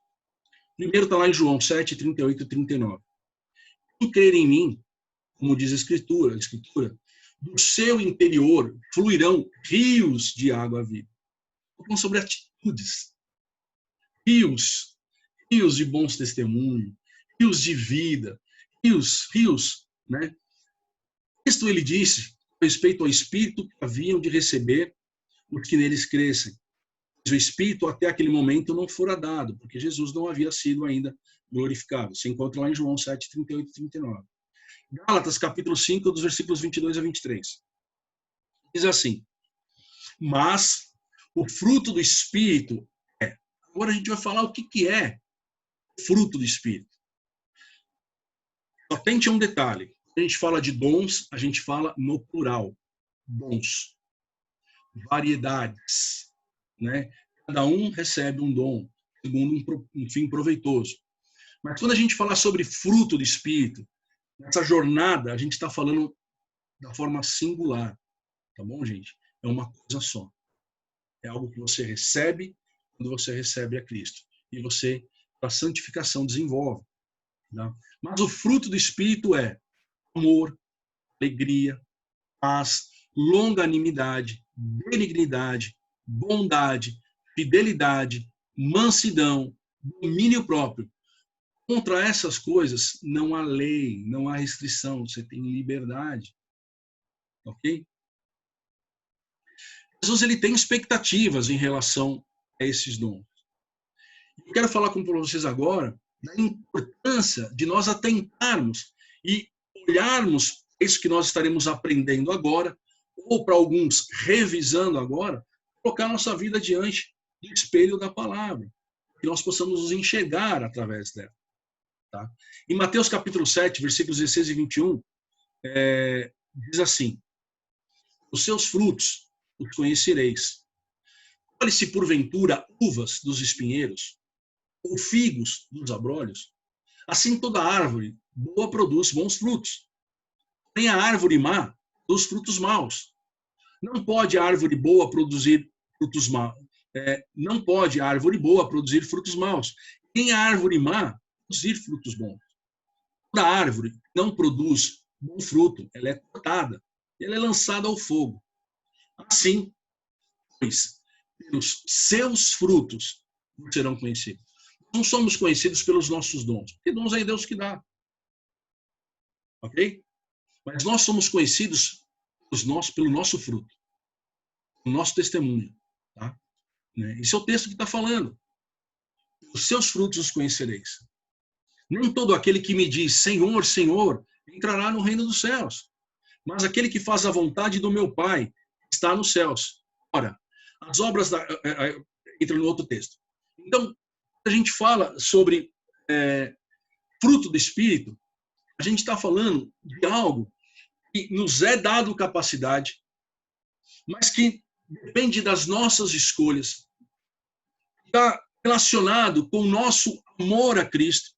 Primeiro está lá em João 7, 38 e 39. Quem crer em mim, como diz a Escritura, do seu interior fluirão rios de água viva. Então, sobre virtudes, rios de bons testemunhos, rios de vida, rios, né? Isto ele disse a respeito ao Espírito que haviam de receber os que neles crescem. Mas o Espírito até aquele momento não fora dado, porque Jesus não havia sido ainda glorificado. Se encontra lá em João 7, 38 e 39. Gálatas, capítulo 5, dos versículos 22 a 23. Diz assim: mas o fruto do Espírito é. Agora a gente vai falar o que é o fruto do Espírito. Atente a um detalhe. A gente fala de dons, a gente fala no plural. Dons. Variedades. Né? Cada um recebe um dom, segundo um fim proveitoso. Mas quando a gente fala sobre fruto do Espírito, nessa jornada, a gente está falando da forma singular. Tá bom, gente? É uma coisa só. É algo que você recebe quando você recebe a Cristo. E você, para a santificação, desenvolve. Tá? Mas o fruto do Espírito é amor, alegria, paz, longanimidade, benignidade, bondade, fidelidade, mansidão, domínio próprio. Contra essas coisas não há lei, não há restrição, você tem liberdade. Ok? Jesus ele tem expectativas em relação a esses dons. Eu quero falar com vocês agora da importância de nós atentarmos e olharmos isso que nós estaremos aprendendo agora, ou para alguns revisando agora, colocar nossa vida diante do espelho da palavra, que nós possamos nos enxergar através dela. Tá? Em Mateus capítulo 7, versículos 16 e 21, diz assim: os seus frutos os conhecereis. Olhe-se porventura uvas dos espinheiros, ou figos dos abrolhos. Assim toda árvore boa produz bons frutos. Nem a árvore má produz frutos maus. Não pode a árvore boa produzir frutos maus. Não pode a árvore boa produzir frutos maus. Nem a árvore má produzir frutos bons. Toda árvore não produz bom fruto, ela é cortada, ela é lançada ao fogo. Assim, pois, pelos seus frutos serão conhecidos. Não somos conhecidos pelos nossos dons, porque dons é Deus que dá. Ok? Mas nós somos conhecidos pelo nosso fruto, pelo nosso testemunho. Tá? Esse é o texto que está falando. Os seus frutos os conhecereis. Nem todo aquele que me diz Senhor, Senhor, entrará no reino dos céus, mas aquele que faz a vontade do meu Pai está nos céus. Ora, as obras entra no outro texto. Então, a gente fala sobre fruto do Espírito, a gente está falando de algo que nos é dado capacidade, mas que depende das nossas escolhas, está relacionado com o nosso amor a Cristo,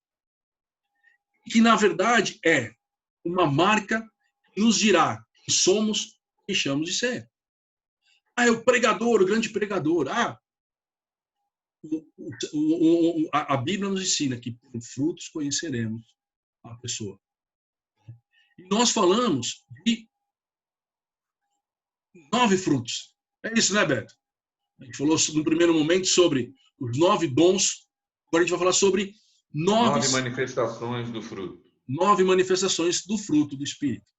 que na verdade é uma marca que nos dirá quem somos e deixamos de ser. É o pregador, o grande pregador. A Bíblia nos ensina que por frutos conheceremos a pessoa. E nós falamos de 9 frutos. É isso, né, Beto? A gente falou no primeiro momento sobre os 9 dons. Agora a gente vai falar sobre 9 manifestações do fruto. 9 manifestações do fruto do Espírito.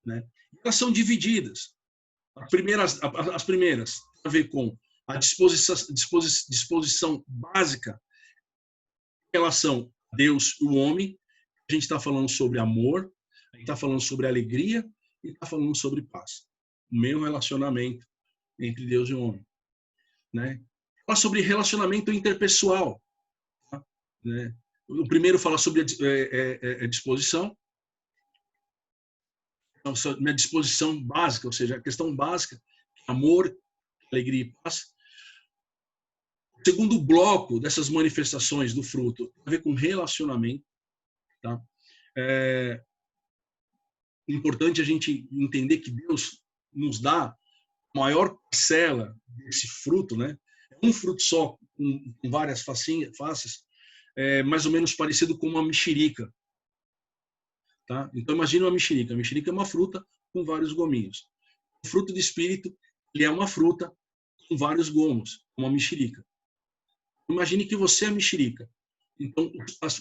Né? Elas são divididas. As primeiras têm a ver com a disposição básica em relação a Deus e o homem. A gente está falando sobre amor, a gente está falando sobre alegria e está falando sobre paz. O meio relacionamento entre Deus e o homem. Né? Fala sobre relacionamento interpessoal. Tá? Né? O primeiro fala sobre a disposição. Então, minha disposição básica, ou seja, a questão básica, amor, alegria e paz. O segundo bloco dessas manifestações do fruto tem a ver com relacionamento. Tá? É importante a gente entender que Deus nos dá a maior parcela desse fruto, né? Um fruto só, com várias faces, mais ou menos parecido com uma mexerica. Tá? Então, imagine uma mexerica. A mexerica é uma fruta com vários gominhos. O fruto do Espírito ele é uma fruta com vários gomos, uma mexerica. Imagine que você é a mexerica. Então,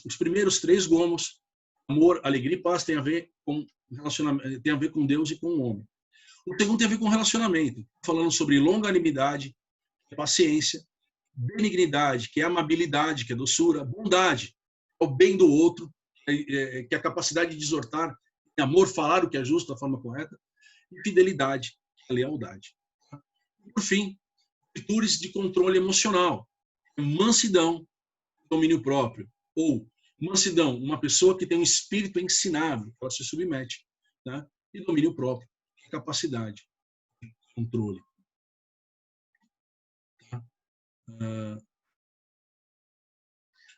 os primeiros 3 gomos, amor, alegria e paz, tem a ver com relacionamento, tem a ver com Deus e com o homem. O segundo tem a ver com relacionamento, falando sobre longanimidade, paciência, benignidade, que é amabilidade, que é doçura, bondade, que é o bem do outro, que é a capacidade de exortar, em amor, falar o que é justo da forma correta, e fidelidade, que é a lealdade. E, por fim, virtudes de controle emocional, mansidão, domínio próprio, ou mansidão, uma pessoa que tem um espírito ensinável, ela se submete, né? E domínio próprio, capacidade, controle.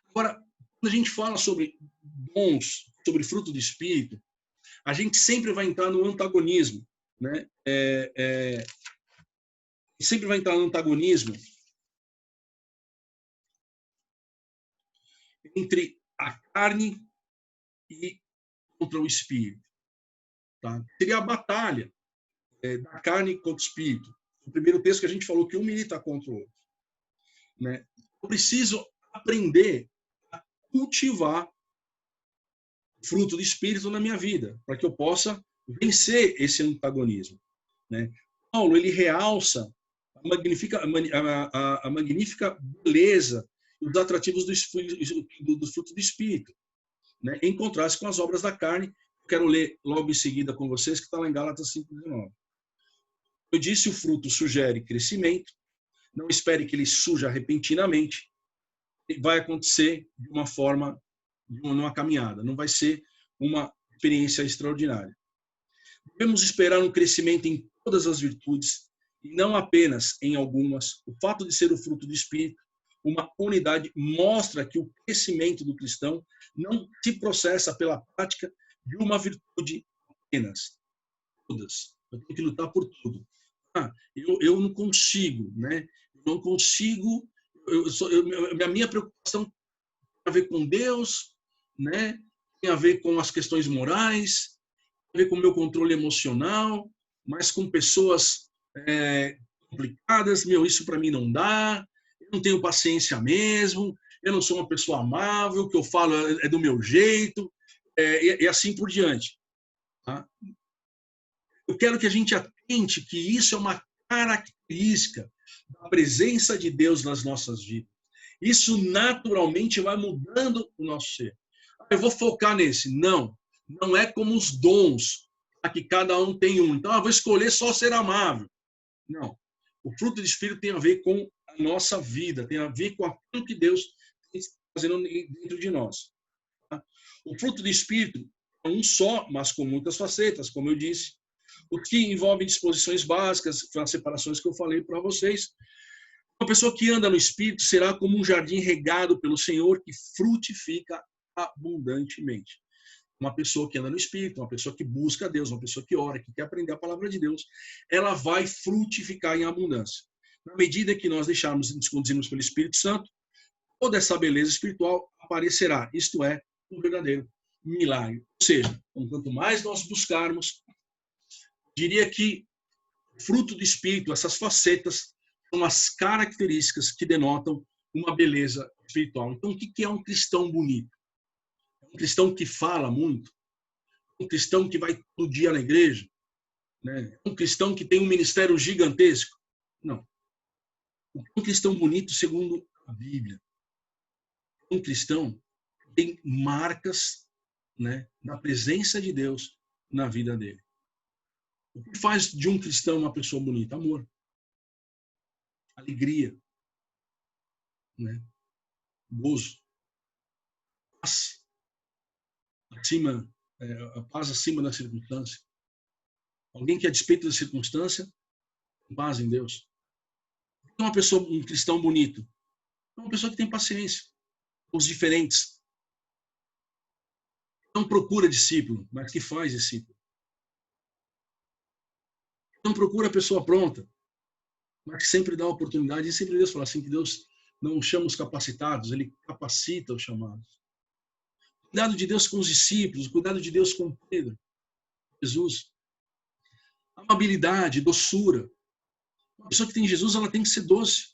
Agora, quando a gente fala sobre dons, sobre fruto do Espírito, a gente sempre vai entrar no antagonismo, né? Sempre vai entrar no antagonismo entre a carne e contra o Espírito. Tá? Seria a batalha da carne contra o Espírito. O primeiro texto que a gente falou que um milita contra o outro. Né? Eu preciso aprender a cultivar o fruto do Espírito na minha vida, para que eu possa vencer esse antagonismo. Né? Paulo, ele realça a magnífica beleza e os atrativos do fruto do Espírito, né? Em contraste com as obras da carne. Eu quero ler logo em seguida com vocês, que está lá em Gálatas 5:19. Eu disse, o fruto sugere crescimento, não espere que ele surja repentinamente, vai acontecer de uma forma, numa caminhada, não vai ser uma experiência extraordinária. Devemos esperar um crescimento em todas as virtudes, e não apenas em algumas. O fato de ser o fruto do Espírito, uma unidade, mostra que o crescimento do cristão não se processa pela prática de uma virtude apenas. Todas. Eu tenho que lutar por tudo. Eu não consigo, né? Eu não consigo. A minha preocupação tem a ver com Deus, né? Tem a ver com as questões morais, tem a ver com o meu controle emocional, mas com pessoas complicadas, isso para mim não dá, eu não tenho paciência mesmo, eu não sou uma pessoa amável, o que eu falo é do meu jeito, e assim por diante. Tá? Eu quero que a gente atente que isso é uma característica da presença de Deus nas nossas vidas. Isso naturalmente vai mudando o nosso ser. Eu vou focar nesse. Não é como os dons, que cada um tem um. Então, eu vou escolher só ser amável. Não. O fruto do Espírito tem a ver com a nossa vida, tem a ver com aquilo que Deus está fazendo dentro de nós. Tá? O fruto do Espírito é um só, mas com muitas facetas, como eu disse. O que envolve disposições básicas, as separações que eu falei para vocês. Uma pessoa que anda no Espírito será como um jardim regado pelo Senhor, que frutifica abundantemente. Uma pessoa que anda no Espírito, uma pessoa que busca a Deus, uma pessoa que ora, que quer aprender a palavra de Deus, ela vai frutificar em abundância. Na medida que nós deixarmos nos conduzirmos pelo Espírito Santo, toda essa beleza espiritual aparecerá. Isto é, um verdadeiro milagre. Ou seja, quanto mais nós buscarmos, diria que o fruto do Espírito, essas facetas, são as características que denotam uma beleza espiritual. Então, o que é um cristão bonito? Um cristão que fala muito, um cristão que vai todo dia na igreja, né? Um cristão que tem um ministério gigantesco. Não. Um cristão bonito, segundo a Bíblia, um cristão que tem marcas, né, da presença de Deus na vida dele. O que faz de um cristão uma pessoa bonita? Amor, alegria, né? Gozo, paz. A paz acima da circunstância. Alguém que, a despeito da circunstância, tem paz em Deus. É um cristão bonito. É uma pessoa que tem paciência com os diferentes. Não procura discípulo, mas que faz discípulo. Não procura a pessoa pronta, mas que sempre dá a oportunidade. E sempre Deus fala assim, que Deus não chama os capacitados, Ele capacita os chamados. Cuidado de Deus com os discípulos, cuidado de Deus com Pedro, Jesus. Amabilidade, doçura. Uma pessoa que tem Jesus, ela tem que ser doce.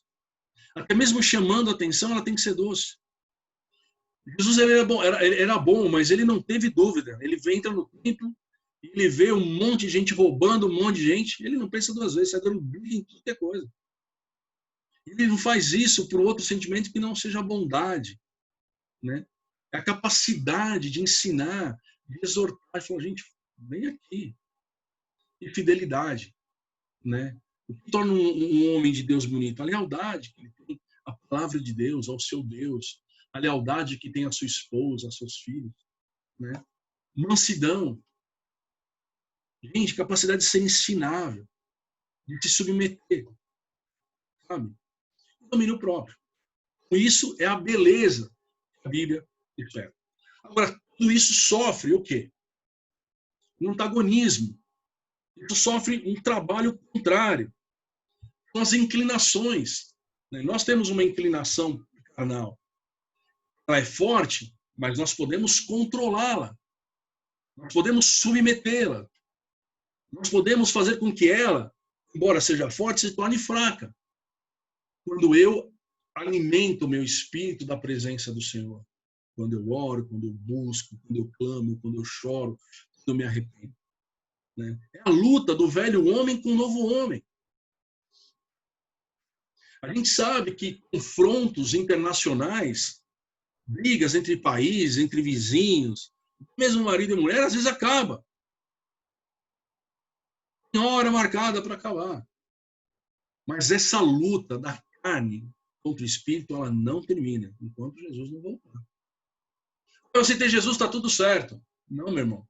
Até mesmo chamando a atenção, ela tem que ser doce. Jesus ele era bom, mas ele não teve dúvida. Ele entra no templo, ele vê um monte de gente roubando, um monte de gente, ele não pensa duas vezes, sai dando briga em qualquer coisa. Ele não faz isso por outro sentimento que não seja a bondade, né? É a capacidade de ensinar, de exortar, de falar, gente, vem aqui. E fidelidade, né? O que torna um homem de Deus bonito? A lealdade que ele tem à palavra de Deus, ao seu Deus, a lealdade que tem à sua esposa, aos seus filhos, né? Mansidão. Gente, capacidade de ser ensinável, de se submeter, sabe? Domínio próprio. Isso é a beleza que a Bíblia espera. Agora, tudo isso sofre o quê? Um antagonismo. Isso sofre um trabalho contrário. São as inclinações. Nós temos uma inclinação carnal. Ela é forte, mas nós podemos controlá-la. Nós podemos submetê-la. Nós podemos fazer com que ela, embora seja forte, se torne fraca. Quando eu alimento o meu espírito da presença do Senhor. Quando eu oro, quando eu busco, quando eu clamo, quando eu choro, quando eu me arrependo. É a luta do velho homem com o novo homem. A gente sabe que confrontos internacionais, brigas entre países, entre vizinhos, mesmo marido e mulher, às vezes acaba. Tem hora marcada para acabar. Mas essa luta da carne contra o espírito, ela não termina enquanto Jesus não voltar. Então, se tem Jesus, está tudo certo. Não, meu irmão.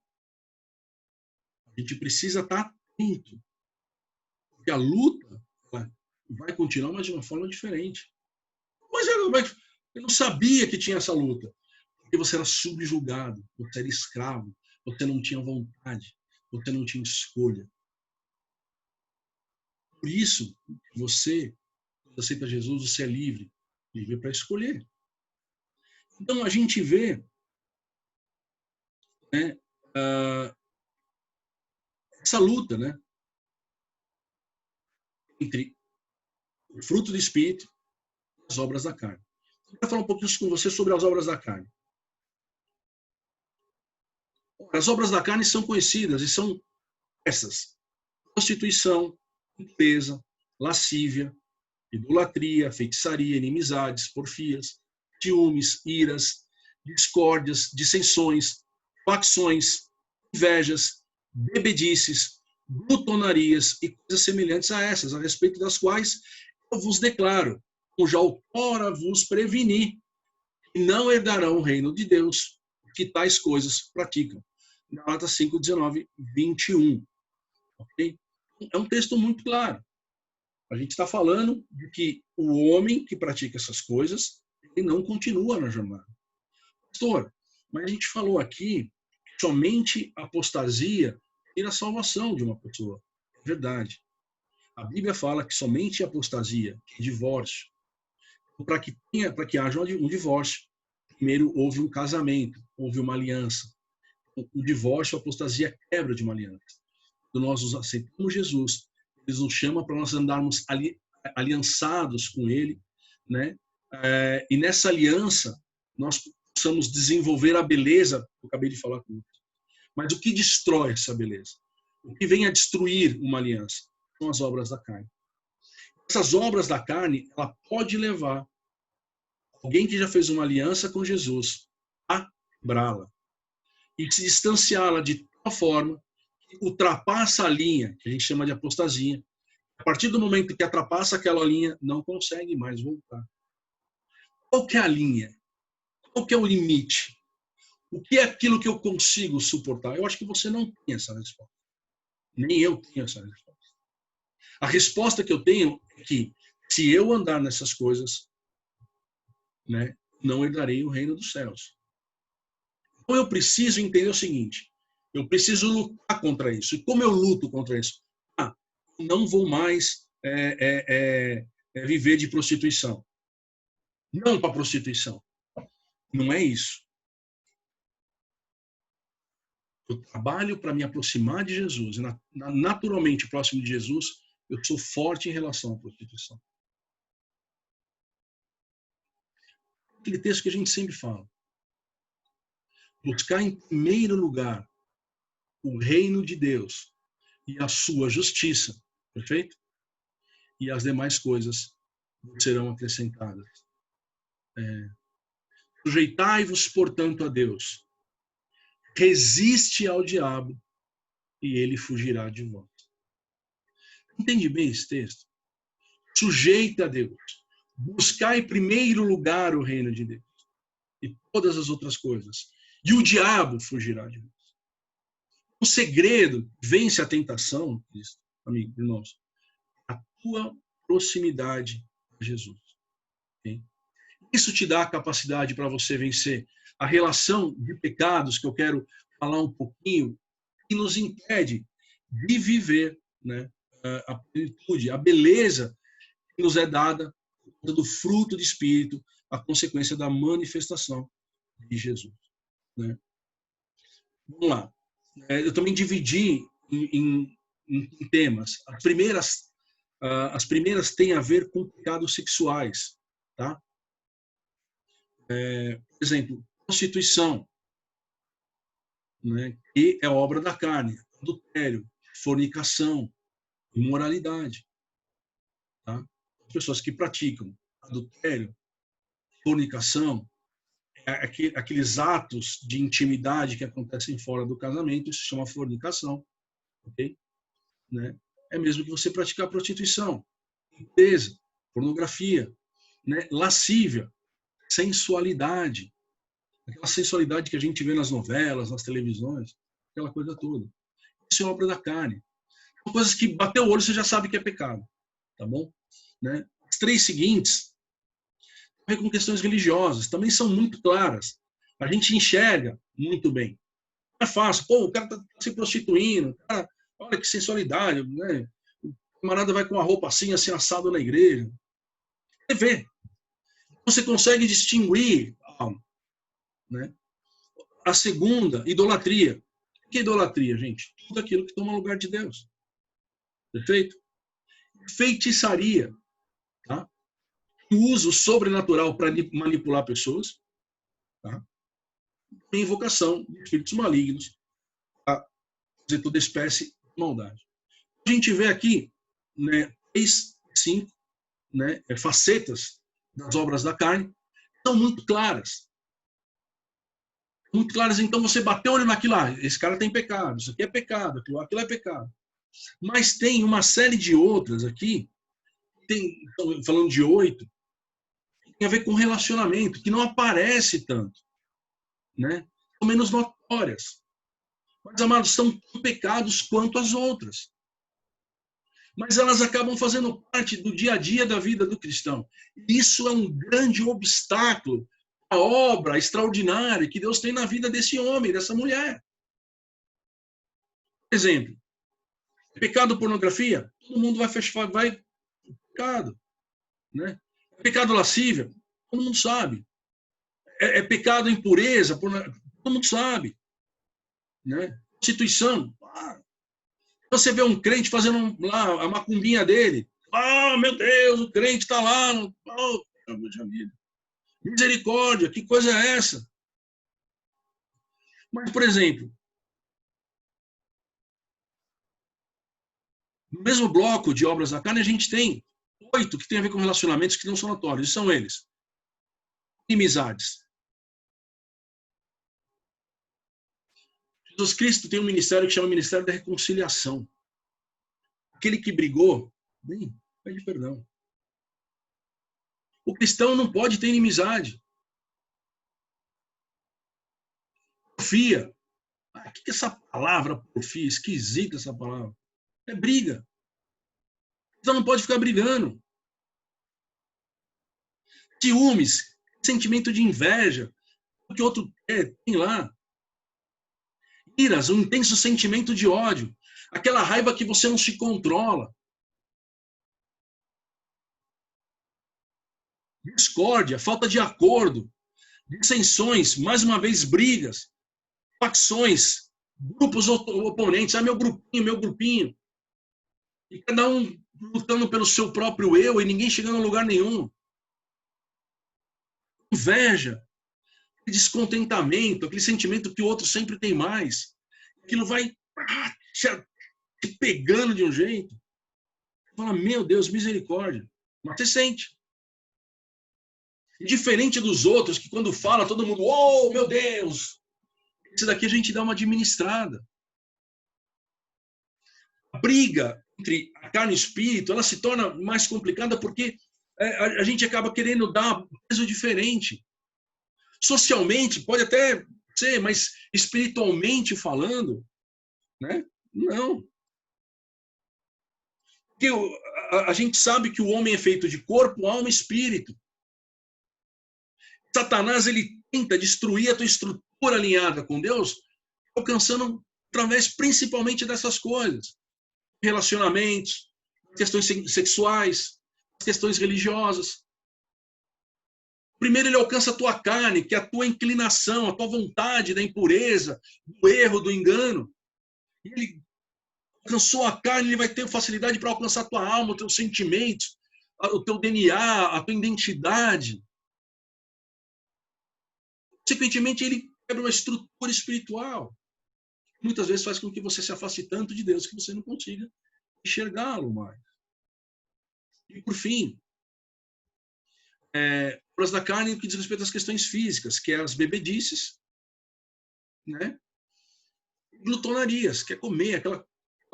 A gente precisa estar atento. Porque a luta vai continuar, mas de uma forma diferente. Mas eu não sabia que tinha essa luta. Porque você era subjugado, você era escravo, você não tinha vontade, você não tinha escolha. Por isso, você, quando aceita Jesus, você é livre. Livre para escolher. Então, a gente vê, né, essa luta, né, entre o fruto do Espírito e as obras da carne. Eu quero falar um pouquinho com você sobre as obras da carne. As obras da carne são conhecidas e são essas: prostituição, impureza, lascívia, idolatria, feitiçaria, inimizades, porfias, ciúmes, iras, discórdias, dissensões, facções, invejas, bebedices, glutonarias e coisas semelhantes a essas, a respeito das quais eu vos declaro, como já outrora vos preveni, que não herdarão o reino de Deus, que tais coisas praticam. Gálatas 5, 19, 21. Okay? É um texto muito claro. A gente está falando de que o homem que pratica essas coisas, ele não continua na jornada. Pastor, mas a gente falou aqui que somente a apostasia tira a salvação de uma pessoa. É verdade. A Bíblia fala que somente a apostasia, que é divórcio, para que haja um divórcio, primeiro houve um casamento, houve uma aliança. O divórcio, a apostasia, é quebra de uma aliança. Quando nós aceitamos Jesus, ele nos chama para nós andarmos aliançados com ele, né? E nessa aliança, nós possamos desenvolver a beleza, que eu acabei de falar com você. Mas o que destrói essa beleza? O que vem a destruir uma aliança? São as obras da carne. Essas obras da carne, ela pode levar alguém que já fez uma aliança com Jesus a quebrá-la e se distanciá-la de tal forma que ultrapassa a linha, que a gente chama de apostasia. A partir do momento que ultrapassa aquela linha, não consegue mais voltar. Qual que é a linha? Qual que é o limite? O que é aquilo que eu consigo suportar? Eu acho que você não tem essa resposta. Nem eu tenho essa resposta. A resposta que eu tenho é que, se eu andar nessas coisas, né, não herdarei o reino dos céus. Então eu preciso entender o seguinte: eu preciso lutar contra isso. E como eu luto contra isso? Não vou mais viver de prostituição. Não para prostituição. Não é isso. Eu trabalho para me aproximar de Jesus. E naturalmente, próximo de Jesus, eu sou forte em relação à prostituição. aquele texto que a gente sempre fala. Buscar em primeiro lugar o reino de Deus e a sua justiça, perfeito? E as demais coisas serão acrescentadas. Sujeitai-vos, portanto, a Deus. Resiste ao diabo e ele fugirá de vós. Entende bem esse texto? Sujeita a Deus. Buscar em primeiro lugar o reino de Deus e todas as outras coisas. E o diabo fugirá de vós. O segredo vence a tentação, amigos, irmãos, a tua proximidade a Jesus. Okay? Isso te dá a capacidade para você vencer a relação de pecados, que eu quero falar um pouquinho, que nos impede de viver, né, a plenitude, a beleza que nos é dada do fruto do Espírito, a consequência da manifestação de Jesus. Né? Vamos lá. Eu também dividi em temas. As primeiras têm a ver com pecados sexuais. Tá? Por exemplo, prostituição, né, que é obra da carne, adultério, fornicação, imoralidade. Tá? As pessoas que praticam adultério, fornicação, aqueles atos de intimidade que acontecem fora do casamento, isso se chama fornicação. Okay? Né? É mesmo que você praticar prostituição, impureza, pornografia, né? Lascívia, sensualidade. Aquela sensualidade que a gente vê nas novelas, nas televisões, aquela coisa toda. Isso é obra da carne. São coisas que bateu o olho, você já sabe que é pecado. Tá bom? Né? As três seguintes, com questões religiosas, também são muito claras. A gente enxerga muito bem. Não é fácil. Pô, o cara está se prostituindo. Cara, olha que sensualidade. Né? O camarada vai com uma roupa assim assado na igreja. Você vê. Você consegue distinguir. Né? A segunda, idolatria. O que é idolatria, gente? Tudo aquilo que toma lugar de Deus. Perfeito? Feitiçaria. Tá? O uso sobrenatural para manipular pessoas. Tá? E invocação de espíritos malignos. Para fazer toda espécie de maldade. A gente vê aqui, né, 5, né, facetas das obras da carne, são muito claras. Muito claras, então você bateu o olho naquilo lá, esse cara tem pecado, isso aqui é pecado, aquilo é pecado. Mas tem uma série de outras aqui, falando de 8, que tem a ver com relacionamento, que não aparece tanto, né? São menos notórias. Mas, amados, são tão pecados quanto as outras. Mas elas acabam fazendo parte do dia a dia da vida do cristão. Isso é um grande obstáculo à obra extraordinária que Deus tem na vida desse homem, dessa mulher. Por exemplo, pecado pornografia, todo mundo vai fechar, vai pecado, né? Pecado lascívia, todo mundo sabe. É pecado impureza, todo mundo sabe, né? Prostituição. Você vê um crente fazendo lá a macumbinha dele. Meu Deus, o crente está lá. Misericórdia, que coisa é essa? Mas, por exemplo, no mesmo bloco de obras da carne, a gente tem 8 que tem a ver com relacionamentos que não são notórios. E são eles. Inimizades. Jesus Cristo tem um ministério que chama Ministério da Reconciliação. Aquele que brigou, bem, pede perdão. O cristão não pode ter inimizade. Porfia. O que é essa palavra, porfia? Esquisita essa palavra. É briga. O cristão não pode ficar brigando. Ciúmes, sentimento de inveja, o que outro tem lá. Iras, um intenso sentimento de ódio, aquela raiva que você não se controla. Discórdia, falta de acordo, dissensões, mais uma vez brigas, facções, grupos oponentes, meu grupinho. E cada um lutando pelo seu próprio eu e ninguém chegando a lugar nenhum. inveja, aquele descontentamento, aquele sentimento que o outro sempre tem mais. Aquilo vai te pegando de um jeito. Você fala, meu Deus, misericórdia. Mas você sente. Diferente dos outros, que quando fala, todo mundo, oh, meu Deus. Esse daqui a gente dá uma administrada. A briga entre a carne e o espírito, ela se torna mais complicada porque a gente acaba querendo dar um peso diferente. Socialmente, pode até ser, mas espiritualmente falando, né? Não. Porque a gente sabe que o homem é feito de corpo, alma e espírito. Satanás, ele tenta destruir a tua estrutura alinhada com Deus, alcançando através principalmente dessas coisas. Relacionamentos, questões sexuais, questões religiosas. Primeiro ele alcança a tua carne, que é a tua inclinação, a tua vontade da impureza, do erro, do engano. Ele alcançou a carne, ele vai ter facilidade para alcançar a tua alma, os teus sentimentos, o teu DNA, a tua identidade. Consequentemente, ele quebra uma estrutura espiritual. Muitas vezes faz com que você se afaste tanto de Deus que você não consiga enxergá-lo mais. E, por fim, obras da carne que diz respeito às questões físicas, que é as bebedices, né? Glutonarias, que é comer, aquela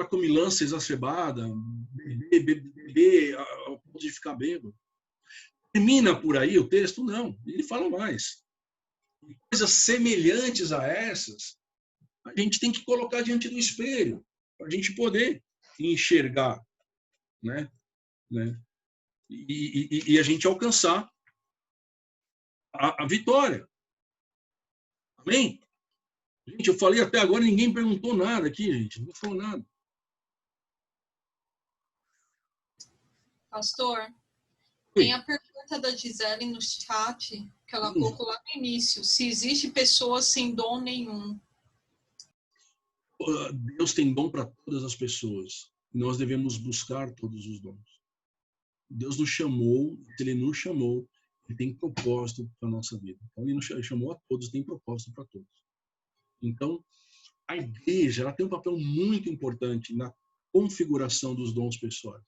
comilança exacerbada, beber ao ponto de ficar bêbado. Termina por aí o texto? Não, ele fala mais. Coisas semelhantes a essas, a gente tem que colocar diante do espelho, para a gente poder enxergar, né? E a gente alcançar a vitória. Amém? Gente, eu falei até agora, ninguém perguntou nada aqui, gente. Não falou nada. Pastor, tem a pergunta da Gisele no chat, que ela colocou lá no início. Se existe pessoas sem dom nenhum. Deus tem dom para todas as pessoas. Nós devemos buscar todos os dons. Deus nos chamou, se Ele nos chamou, Ele tem propósito para a nossa vida. Então, Ele nos chamou a todos, tem propósito para todos. Então, a igreja ela tem um papel muito importante na configuração dos dons pessoais.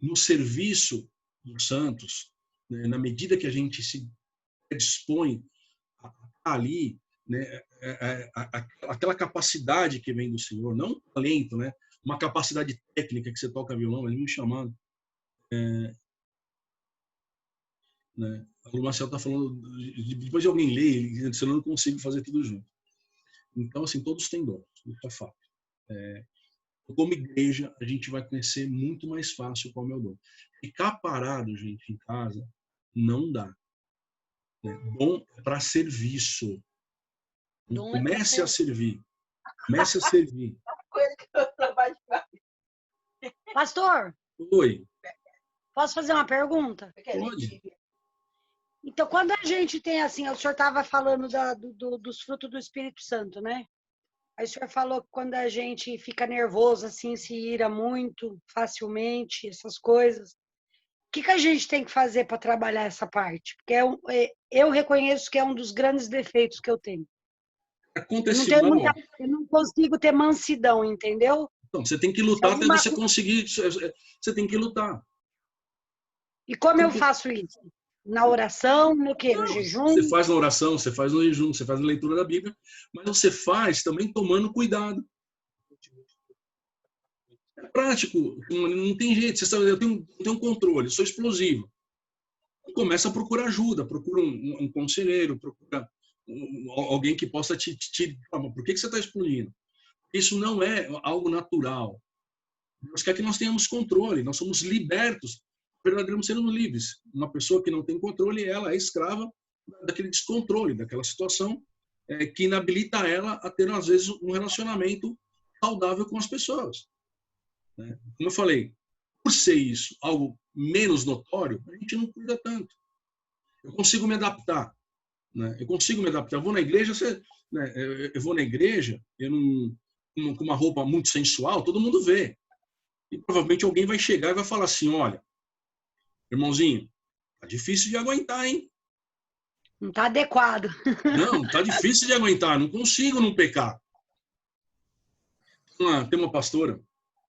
No serviço dos santos, né, na medida que a gente se dispõe a estar ali, né, aquela capacidade que vem do Senhor, não um talento, né, uma capacidade técnica que você toca violão, Ele me chamando. Né, o Marcelo está falando, depois de alguém ler, ele diz, senão eu não consigo fazer tudo junto. Então, assim, todos têm dons, isso é fato. Como igreja, a gente vai conhecer muito mais fácil qual é o meu dom. Ficar parado, gente, em casa, não dá. Dom é para serviço. Comece a servir. Comece a servir. Pastor, Oi. posso fazer uma pergunta? Pode. Então, quando a gente tem assim, o senhor estava falando dos frutos do Espírito Santo, né? Aí o senhor falou que quando a gente fica nervoso, assim, se ira muito facilmente, essas coisas. O que a gente tem que fazer para trabalhar essa parte? Porque eu reconheço que é um dos grandes defeitos que eu tenho. Eu não consigo ter mansidão, entendeu? Então, você tem que lutar até você conseguir. Você tem que lutar. E como eu faço isso? Na oração, no quê? No jejum? Você faz na oração, você faz no jejum, você faz na leitura da Bíblia, mas você faz também tomando cuidado. É prático, não tem jeito. Você sabe, eu tenho um controle, sou explosivo. Começa a procurar ajuda, procura um conselheiro, procura alguém que possa te por que você está explodindo? Isso não é algo natural. Deus quer que nós tenhamos controle, nós somos libertos, verdadeiramente sendo livres. Uma pessoa que não tem controle, ela é escrava daquele descontrole, daquela situação que inabilita ela a ter, às vezes, um relacionamento saudável com as pessoas. Como eu falei, por ser isso algo menos notório, a gente não cuida tanto. Eu consigo me adaptar. Eu consigo me adaptar. Eu vou na igreja, eu vou na igreja, com uma roupa muito sensual, todo mundo vê. E provavelmente alguém vai chegar e vai falar assim, olha, irmãozinho, tá difícil de aguentar, hein? Não está adequado. Não, tá difícil de aguentar, não consigo não pecar. Tem uma pastora,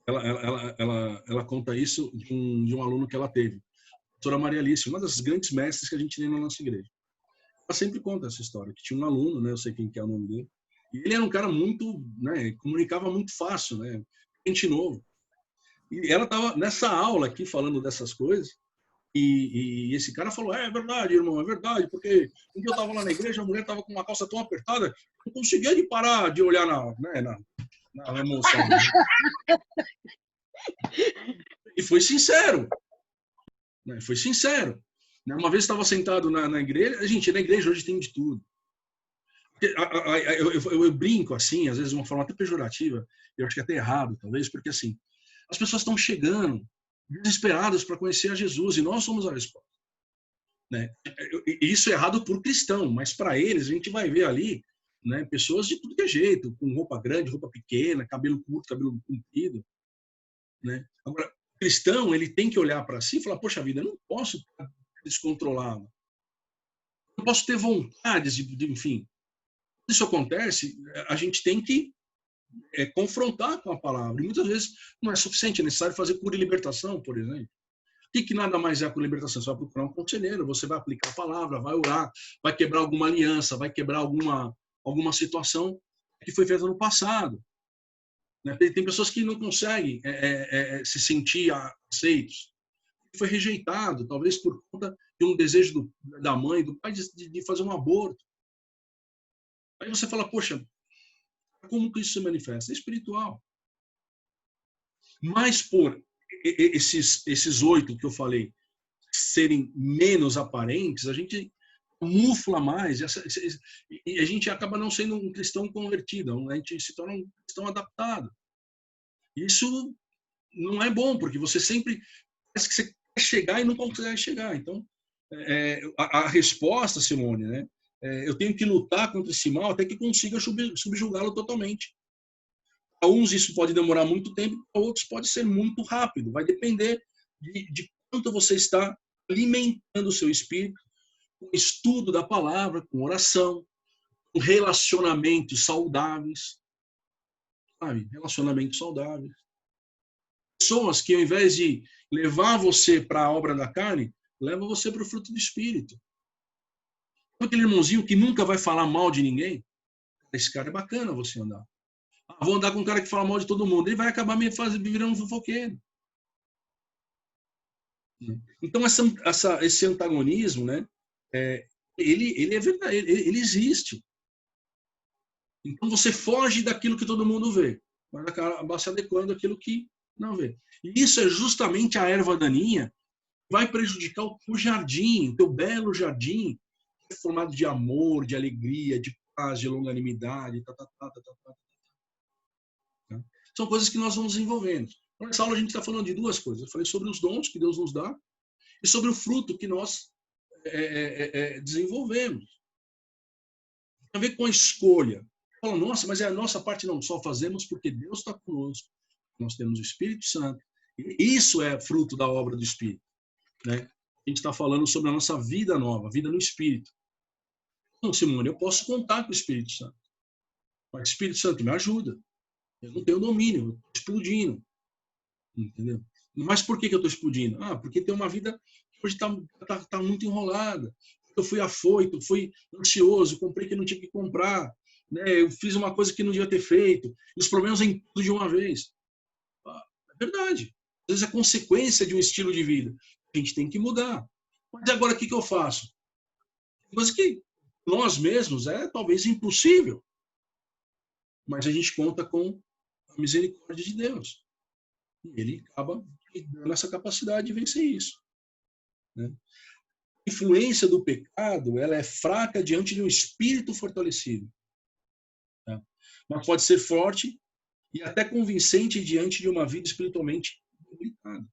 ela conta isso de um aluno que ela teve. A pastora Maria Alice, uma das grandes mestres que a gente tem na nossa igreja. Ela sempre conta essa história, que tinha um aluno, né, eu sei quem que é o nome dele, e ele era um cara muito, né, comunicava muito fácil, né, gente novo. E ela estava nessa aula aqui falando dessas coisas, e esse cara falou, é verdade, irmão, é verdade, porque um dia eu estava lá na igreja, a mulher estava com uma calça tão apertada, não conseguia de parar de olhar na emoção. Né? E foi sincero. Né? Foi sincero. Uma vez estava sentado na igreja, gente, na igreja hoje tem de tudo. Eu brinco assim, às vezes de uma forma até pejorativa, eu acho que é até errado, talvez, porque assim, as pessoas estão chegando desesperadas para conhecer a Jesus e nós somos a resposta. Né? Isso é errado por cristão, mas para eles a gente vai ver ali, né, pessoas de tudo que é jeito, com roupa grande, roupa pequena, cabelo curto, cabelo comprido. Né? Agora, o cristão ele tem que olhar para si e falar, poxa vida, eu não posso estar descontrolado. Não posso ter vontades enfim. Quando isso acontece, a gente tem que confrontar com a palavra. E muitas vezes não é suficiente, é necessário fazer cura e libertação, por exemplo. O que nada mais é a cura e libertação? Você vai procurar um conselheiro, você vai aplicar a palavra, vai orar, vai quebrar alguma aliança, vai quebrar alguma situação que foi feita no passado. Tem pessoas que não conseguem se sentir aceitos. Foi rejeitado, talvez por conta de um desejo da mãe, do pai, de fazer um aborto. Aí você fala, poxa, como que isso se manifesta? É espiritual. Mas por esses 8 que eu falei serem menos aparentes, a gente mufla mais e a gente acaba não sendo um cristão convertido, a gente se torna um cristão adaptado. Isso não é bom, porque você sempre parece que você quer chegar e não consegue chegar. Então, a resposta, Simone, né? Eu tenho que lutar contra esse mal até que consiga subjugá-lo totalmente. Para uns isso pode demorar muito tempo, para outros pode ser muito rápido. Vai depender de quanto você está alimentando o seu espírito com estudo da palavra, com oração, com relacionamentos saudáveis. Sabe? Relacionamentos saudáveis. Pessoas que, ao invés de levar você para a obra da carne, levam você para o fruto do espírito. Aquele irmãozinho que nunca vai falar mal de ninguém, esse cara é bacana você andar. Vou andar com um cara que fala mal de todo mundo, ele vai acabar me virando um fofoqueiro. Então, esse antagonismo, né, ele é verdade, ele existe. Então, você foge daquilo que todo mundo vê, mas acaba se adequando àquilo que não vê. E isso é justamente a erva daninha que vai prejudicar o jardim, o teu belo jardim, que é formado de amor, de alegria, de paz, de longanimidade, São coisas que nós vamos desenvolvendo. Então, nessa aula a gente está falando de 2 coisas. Eu falei sobre os dons que Deus nos dá e sobre o fruto que nós desenvolvemos. Tem a ver com a escolha. Fala, nossa, mas é a nossa parte não. Só fazemos porque Deus está conosco. Nós temos o Espírito Santo. E isso é fruto da obra do Espírito. Né? A gente está falando sobre a nossa vida nova, vida no Espírito. Então, Simone, eu posso contar com o Espírito Santo. Mas o Espírito Santo me ajuda. Eu não tenho domínio, eu estou explodindo. Entendeu? Mas por que eu estou explodindo? Porque tem uma vida que hoje está muito enrolada. Eu fui afoito, fui ansioso, comprei que não tinha que comprar. Né? Eu fiz uma coisa que não devia ter feito. E os problemas vêm tudo de uma vez. É verdade. Às vezes é consequência de um estilo de vida. A gente tem que mudar. Mas agora o que eu faço? Coisa que nós mesmos talvez impossível. Mas a gente conta com a misericórdia de Deus. E ele acaba dando essa capacidade de vencer isso. Né? A influência do pecado ela é fraca diante de um espírito fortalecido. Tá? Mas pode ser forte e até convincente diante de uma vida espiritualmente debilitada.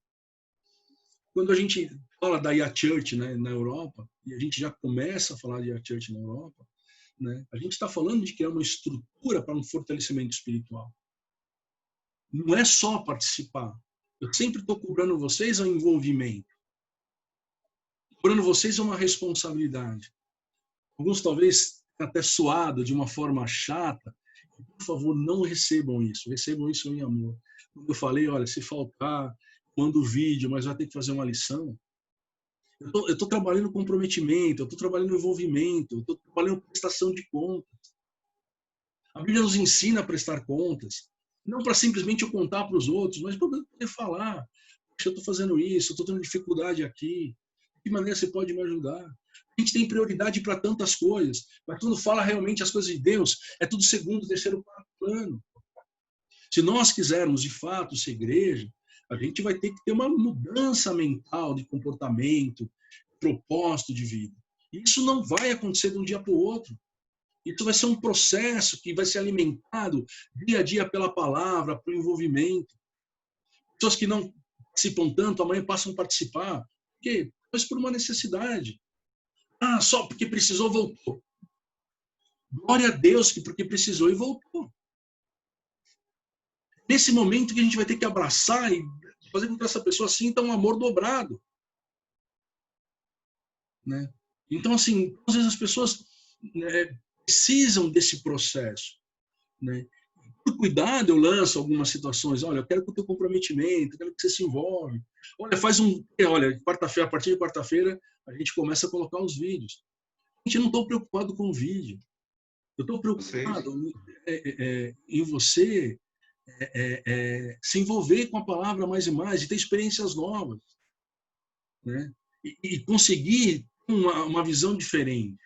Quando a gente fala da IA Church, né, na Europa, e a gente já começa a falar de IA Church na Europa, né, a gente está falando de criar uma estrutura para um fortalecimento espiritual. Não é só participar. Eu sempre estou cobrando vocês um envolvimento. Cobrando vocês uma responsabilidade. alguns talvez até suado de uma forma chata, por favor, não recebam isso em amor. Quando eu falei, olha, se faltar, manda o vídeo, mas vai ter que fazer uma lição. Eu estou trabalhando comprometimento, eu estou trabalhando envolvimento, eu estou trabalhando prestação de contas. A Bíblia nos ensina a prestar contas, não para simplesmente eu contar para os outros, mas para poder falar. Poxa, eu estou fazendo isso, eu estou tendo dificuldade aqui. De que maneira você pode me ajudar? A gente tem prioridade para tantas coisas, mas quando fala realmente as coisas de Deus, é tudo segundo, terceiro, quarto plano. Se nós quisermos, de fato, ser igreja, a gente vai ter que ter uma mudança mental de comportamento, propósito de vida. Isso não vai acontecer de um dia para o outro. Isso vai ser um processo que vai ser alimentado dia a dia pela palavra, pelo envolvimento. Pessoas que não participam tanto, amanhã passam a participar. Por quê? Mas por uma necessidade. Ah, só porque precisou, voltou. Glória a Deus que porque precisou e voltou. Nesse momento que a gente vai ter que abraçar e fazer com que essa pessoa sinta um amor dobrado. Né? Então, assim, às vezes as pessoas precisam desse processo. Né? Por cuidado, eu lanço algumas situações. Olha, eu quero que o teu comprometimento, eu quero que você se envolve. Olha, quarta-feira, a partir de quarta-feira, a gente começa a colocar os vídeos. A gente não está preocupado com o vídeo. Eu estou preocupado em você se envolver com a palavra mais e mais, e ter experiências novas. Né? E conseguir uma visão diferente.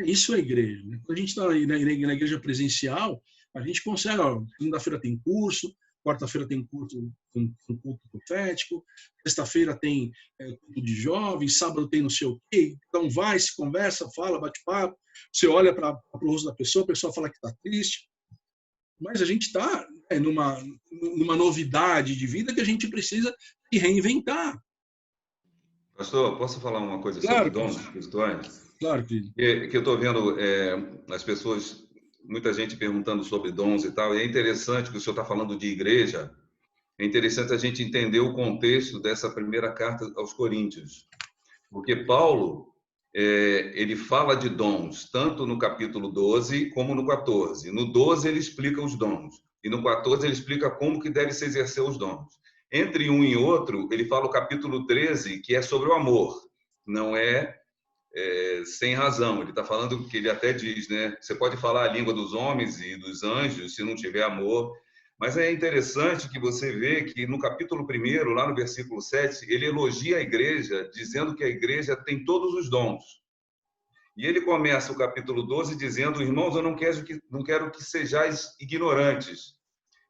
Isso é igreja. Né? Quando a gente está na igreja presencial, a gente consegue, segunda-feira tem curso, quarta-feira tem curso, um culto profético, sexta-feira tem culto de jovens, sábado tem não sei o quê. Então vai, se conversa, fala, bate papo, você olha para o rosto da pessoa, a pessoa fala que está triste. Mas a gente está numa novidade de vida que a gente precisa se reinventar. Pastor, posso falar uma coisa Claro, sobre dons espirituais? Claro, filho. Que eu estou vendo as pessoas, muita gente perguntando sobre dons e tal, e é interessante que o senhor está falando de igreja, é interessante a gente entender o contexto dessa primeira carta aos Coríntios, porque Paulo, ele fala de dons, tanto no capítulo 12 como no 14. No 12 ele explica os dons, e no 14 ele explica como que deve se exercer os dons. Entre um e outro, ele fala o capítulo 13, que é sobre o amor, não é sem razão. Ele está falando que ele até diz, né? Você pode falar a língua dos homens e dos anjos se não tiver amor. Mas é interessante que você vê que no capítulo 1, lá no versículo 7, ele elogia a igreja, dizendo que a igreja tem todos os dons. E ele começa o capítulo 12 dizendo: irmãos, eu não quero que sejais ignorantes.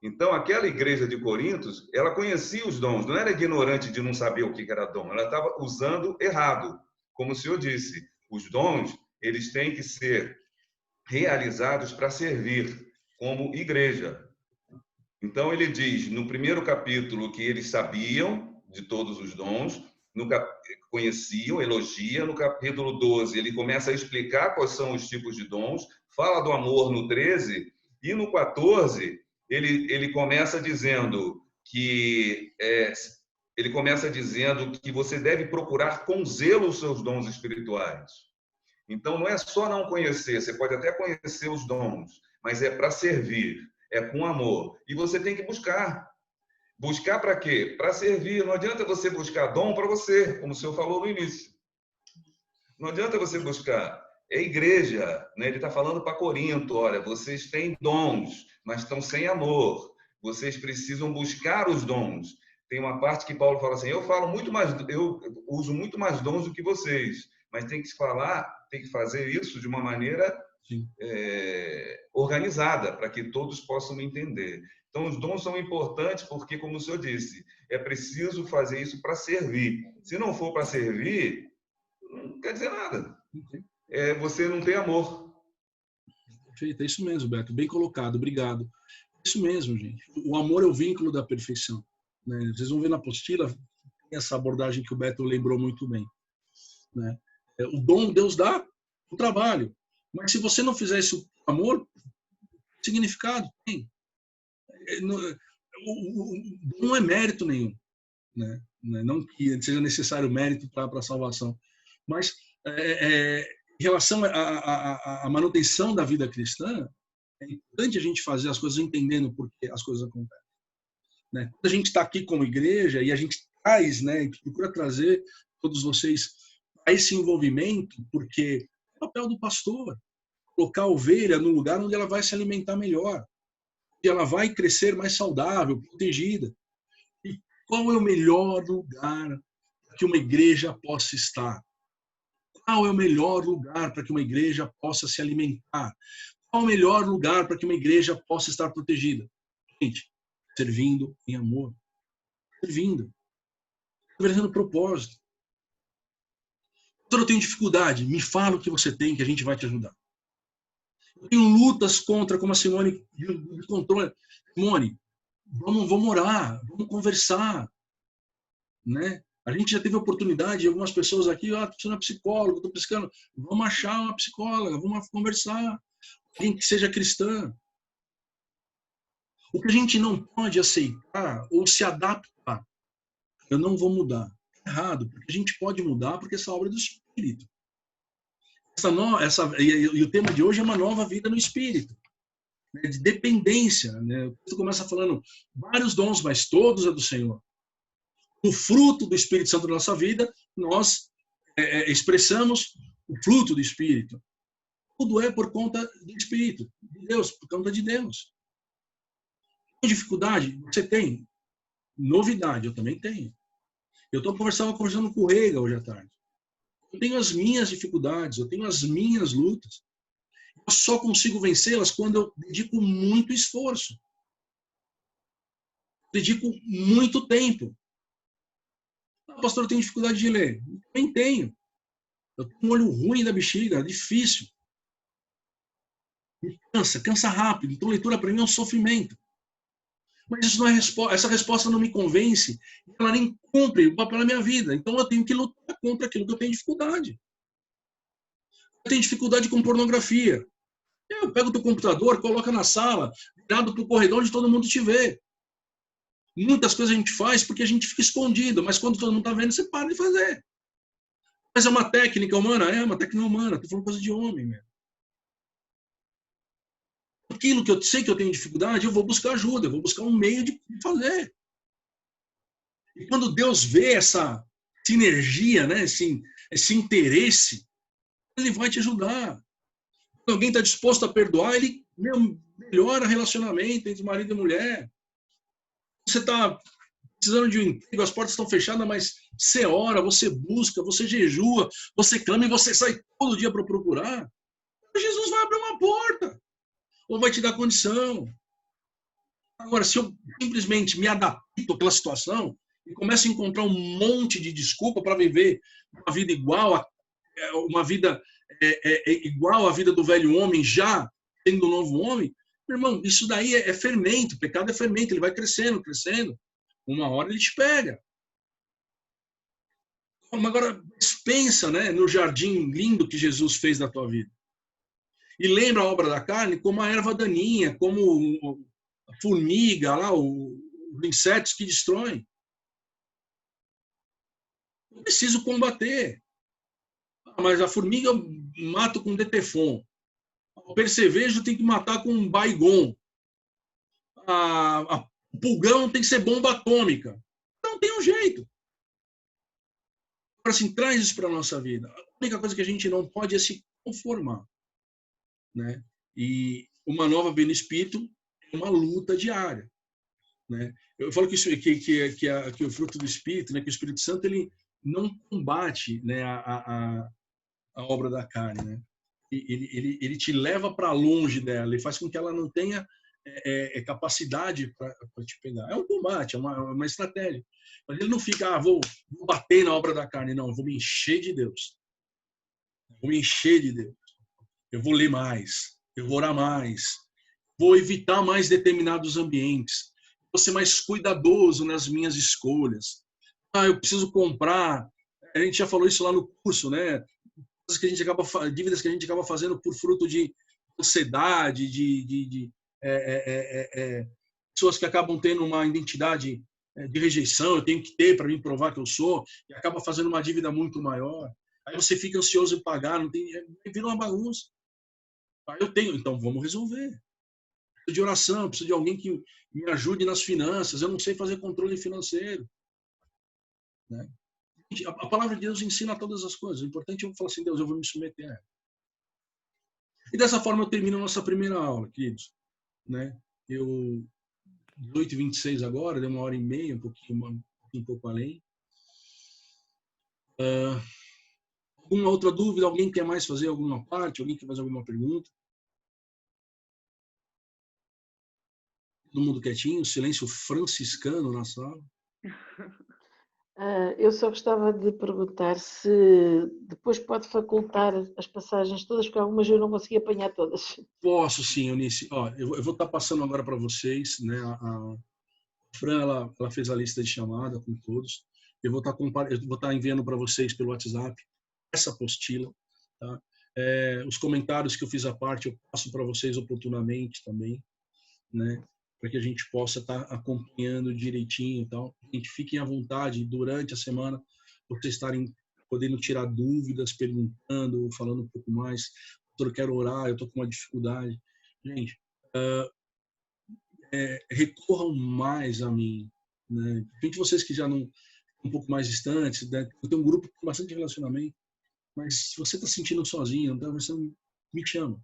Então, aquela igreja de Corintos, ela conhecia os dons, não era ignorante de não saber o que era dom, ela estava usando errado. Como o senhor disse, os dons, eles têm que ser realizados para servir como igreja. Então, ele diz, no primeiro capítulo, que eles sabiam de todos os dons, conheciam, elogia. No capítulo 12, ele começa a explicar quais são os tipos de dons, fala do amor no 13, e no 14, ele começa dizendo que você deve procurar com zelo os seus dons espirituais. Então, não é só não conhecer, você pode até conhecer os dons, mas é para servir, é com amor. E você tem que buscar. Buscar para quê? Para servir. Não adianta você buscar dom para você, como o senhor falou no início. Não adianta você buscar. É igreja, né? Ele está falando para Corinto, olha, vocês têm dons, mas estão sem amor. Vocês precisam buscar os dons. Tem uma parte que Paulo fala assim: eu uso muito mais dons do que vocês, mas tem que fazer isso de uma maneira organizada, para que todos possam entender. Então, os dons são importantes porque, como o senhor disse, é preciso fazer isso para servir. Se não for para servir, não quer dizer nada. Você não tem amor. Perfeito, é isso mesmo, Beto. Bem colocado, obrigado. É isso mesmo, gente. O amor é o vínculo da perfeição. Né? Vocês vão ver na apostila essa abordagem que o Beto lembrou muito bem. Né? O dom Deus dá o trabalho. Mas se você não fizer isso com amor, significado tem. Não é mérito nenhum. Né? Não que seja necessário mérito para a salvação. Mas Em relação à manutenção da vida cristã, é importante a gente fazer as coisas entendendo por que as coisas acontecem. Né? Quando a gente está aqui como igreja e a gente traz, né, e procura trazer todos vocês a esse envolvimento, porque é o papel do pastor, colocar a ovelha no lugar onde ela vai se alimentar melhor, onde ela vai crescer mais saudável, protegida. E qual é o melhor lugar para que uma igreja possa estar? Qual é o melhor lugar para que uma igreja possa se alimentar? Qual é o melhor lugar para que uma igreja possa estar protegida? Gente, servindo em amor. Servindo. Oferecendo propósito. Quando eu tenho dificuldade, me fala o que você tem, que a gente vai te ajudar. Eu tenho lutas contra, como a Simone me contou. Simone, vamos orar, vamos conversar. Né? A gente já teve oportunidade, algumas pessoas aqui, estou precisando de psicólogo, estou pescando. Vamos achar uma psicóloga, vamos conversar. Alguém que seja cristã. O que a gente não pode aceitar ou se adaptar, eu não vou mudar. É errado, porque a gente pode mudar porque essa obra é do Espírito. E o tema de hoje é uma nova vida no Espírito. Né, de dependência. Né? Você começa falando vários dons, mas todos é do Senhor. O fruto do Espírito Santo na nossa vida, nós expressamos o fruto do Espírito. Tudo é por conta do Espírito, de Deus, por conta de Deus. Tem dificuldade? Você tem. Novidade, eu também tenho. Eu estava conversando com o Reiga hoje à tarde. Eu tenho as minhas dificuldades, eu tenho as minhas lutas. Eu só consigo vencê-las quando eu dedico muito esforço. Dedico muito tempo. Ah, pastor, eu tenho dificuldade de ler. Eu também tenho. Eu tenho um olho ruim da bexiga, difícil. Me cansa rápido. Então, leitura para mim é um sofrimento. Mas isso não é essa resposta não me convence. Ela nem cumpre o papel da minha vida. Então, eu tenho que lutar contra aquilo que eu tenho dificuldade. Eu tenho dificuldade com pornografia. Eu pego o teu computador, coloca na sala, virado para o corredor onde todo mundo te vê. Muitas coisas a gente faz porque a gente fica escondido, mas quando todo mundo está vendo, você para de fazer. Mas é uma técnica humana? É uma técnica humana. Estou falando coisa de homem mesmo. Aquilo que eu sei que eu tenho dificuldade, eu vou buscar ajuda, eu vou buscar um meio de fazer. E quando Deus vê essa sinergia, né, esse interesse, Ele vai te ajudar. Quando alguém está disposto a perdoar, ele melhora o relacionamento entre marido e mulher. Você está precisando de um emprego, as portas estão fechadas, mas você ora, você busca, você jejua, você clama e você sai todo dia para procurar. Jesus vai abrir uma porta. Ou vai te dar condição. Agora, se eu simplesmente me adapto àquela situação e começo a encontrar um monte de desculpa para viver uma vida igual igual à vida do velho homem, já sendo um novo homem, meu irmão, isso daí é fermento, pecado é fermento, ele vai crescendo, crescendo. Uma hora ele te pega. Agora, pensa, né, no jardim lindo que Jesus fez na tua vida. E lembra a obra da carne como a erva daninha, como a formiga, lá, os insetos que destroem. Eu preciso combater. Mas a formiga eu mato com Detefon. O percevejo tem que matar com Baygon. O pulgão tem que ser bomba atômica. Não tem um jeito. Agora, assim, traz isso para a nossa vida. A única coisa que a gente não pode é se conformar. Né? E uma nova vida no Espírito é uma luta diária. Né? Eu falo que o fruto do Espírito, né, que o Espírito Santo ele não combate, né, a obra da carne. Né? Ele te leva para longe dela, ele faz com que ela não tenha capacidade para te pegar. É um combate, é uma estratégia. Mas ele não fica, vou bater na obra da carne, não, eu vou me encher de Deus. Vou me encher de Deus. Eu vou ler mais, eu vou orar mais, vou evitar mais determinados ambientes, vou ser mais cuidadoso nas minhas escolhas. Eu preciso comprar, a gente já falou isso lá no curso, né? Dívidas que a gente acaba fazendo por fruto de ansiedade, de pessoas que acabam tendo uma identidade de rejeição, eu tenho que ter para me provar que eu sou, e acaba fazendo uma dívida muito maior. Aí você fica ansioso em pagar, não tem, vira uma bagunça. Aí eu tenho, então vamos resolver. Preciso de oração, preciso de alguém que me ajude nas finanças, eu não sei fazer controle financeiro. Né? A palavra de Deus ensina todas as coisas. O importante é eu falar assim, Deus, eu vou me submeter a ela. E dessa forma eu termino a nossa primeira aula, queridos. Né? Eu, 18h26 agora, deu 1h30, um pouco além. Alguma outra dúvida? Alguém quer mais fazer alguma parte? Alguém quer fazer alguma pergunta? Todo mundo quietinho, silêncio franciscano na sala. Eu só gostava de perguntar se depois pode facultar as passagens todas, porque algumas eu não consegui apanhar todas. Posso sim, Eunice. Ó, eu vou estar passando agora para vocês, né? A Fran, ela fez a lista de chamada com todos. Eu vou estar enviando para vocês pelo WhatsApp essa apostila, tá? Os comentários que eu fiz à parte eu passo para vocês oportunamente também, né? Para que a gente possa estar acompanhando direitinho e tal. A gente fiquem à vontade durante a semana, vocês estarem podendo tirar dúvidas, perguntando, falando um pouco mais. Eu quero orar, eu estou com uma dificuldade. Gente, recorram mais a mim, né? Principalmente vocês que já não um pouco mais distantes, né? Eu tenho um grupo com bastante relacionamento, mas se você está sentindo sozinho, não está conversando, me chama.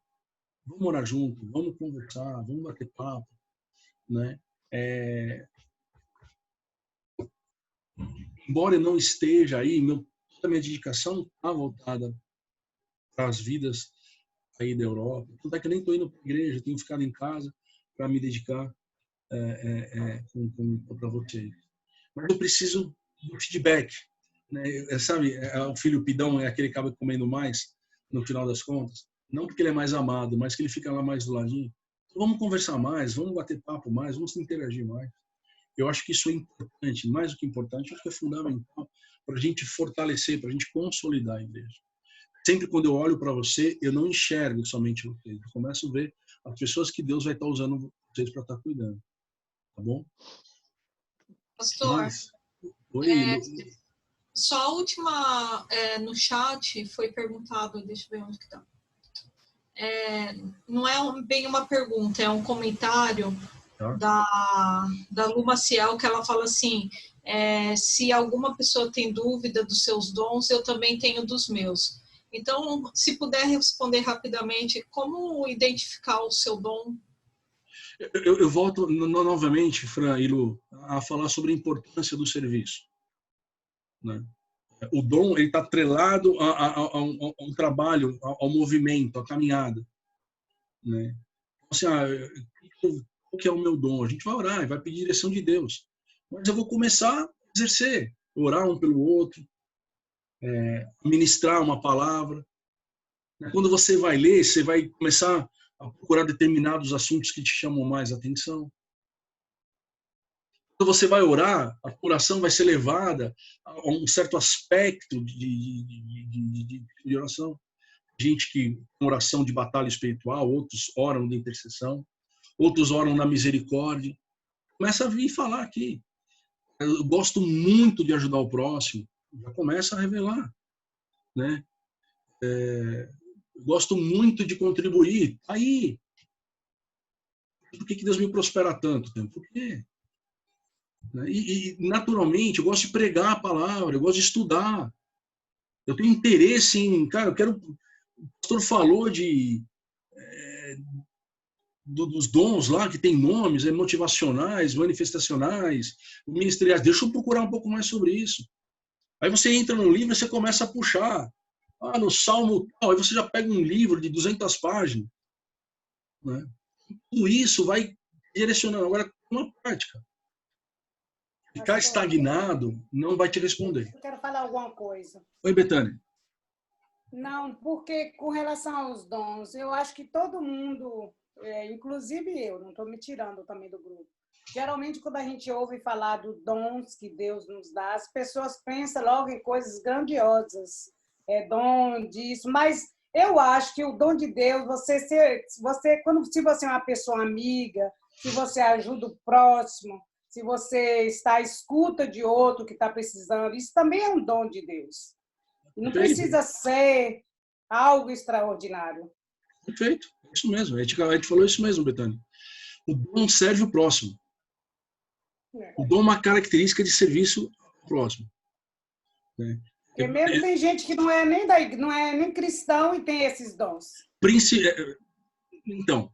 Vamos morar junto, vamos conversar, vamos bater papo, né? Embora eu não esteja aí, toda a minha dedicação está voltada para as vidas aí da Europa. Tanto é que eu nem estou indo para a igreja, tenho ficado em casa para me dedicar para vocês. Mas eu preciso do feedback, né? Sabe, o filho pidão é aquele que acaba comendo mais no final das contas. Não porque ele é mais amado, mas que ele fica lá mais do ladinho. Então, vamos conversar mais, vamos bater papo mais, vamos interagir mais. Eu acho que isso é importante, mais do que importante, acho que é fundamental para a gente fortalecer, para a gente consolidar a igreja. Sempre quando eu olho para você, eu não enxergo somente vocês. Eu começo a ver as pessoas que Deus vai estar usando vocês para estar cuidando. Tá bom? Pastor, Oi, só a última no chat foi perguntado, deixa eu ver onde que está. Não é bem uma pergunta, é um comentário da Lu Maciel, que ela fala assim, se alguma pessoa tem dúvida dos seus dons, eu também tenho dos meus. Então, se puder responder rapidamente, como identificar o seu dom? Eu volto novamente, Fran e Lu, a falar sobre a importância do serviço. Né? O dom está atrelado a um trabalho, ao movimento, à caminhada. Né? Assim, qual que é o meu dom? A gente vai orar, vai pedir direção de Deus. Mas eu vou começar a exercer, orar um pelo outro, ministrar uma palavra. Quando você vai ler, você vai começar a procurar determinados assuntos que te chamam mais atenção. Quando você vai orar, a oração vai ser levada a um certo aspecto de oração. Gente que com oração de batalha espiritual, outros oram de intercessão, outros oram na misericórdia. Começa a vir falar aqui. Eu gosto muito de ajudar o próximo. Já começa a revelar, né? Gosto muito de contribuir. Aí, por que Deus me prospera tanto? Por quê? E, naturalmente, eu gosto de pregar a palavra, eu gosto de estudar. Eu tenho interesse em... Cara, eu quero... O pastor falou dos dons lá, que tem nomes, motivacionais, manifestacionais, ministeriais. Deixa eu procurar um pouco mais sobre isso. Aí você entra no livro e você começa a puxar. No Salmo tal, aí você já pega um livro de 200 páginas. Né? Tudo isso vai direcionando. Agora, uma prática. Ficar estagnado não vai te responder. Eu quero falar alguma coisa. Oi, Betânia. Não, porque com relação aos dons, eu acho que todo mundo, inclusive eu, não estou me tirando também do grupo. Geralmente, quando a gente ouve falar dos dons que Deus nos dá, as pessoas pensam logo em coisas grandiosas, dom disso, mas eu acho que o dom de Deus, se você é uma pessoa amiga, se você ajuda o próximo, se você está à escuta de outro que está precisando, isso também é um dom de Deus. Não precisa ser algo extraordinário. Perfeito, é isso mesmo. A gente falou isso mesmo, Betânia. O dom serve o próximo. O dom é uma característica de serviço ao próximo. Né? Porque mesmo tem gente que não é nem cristão e tem esses dons. Então,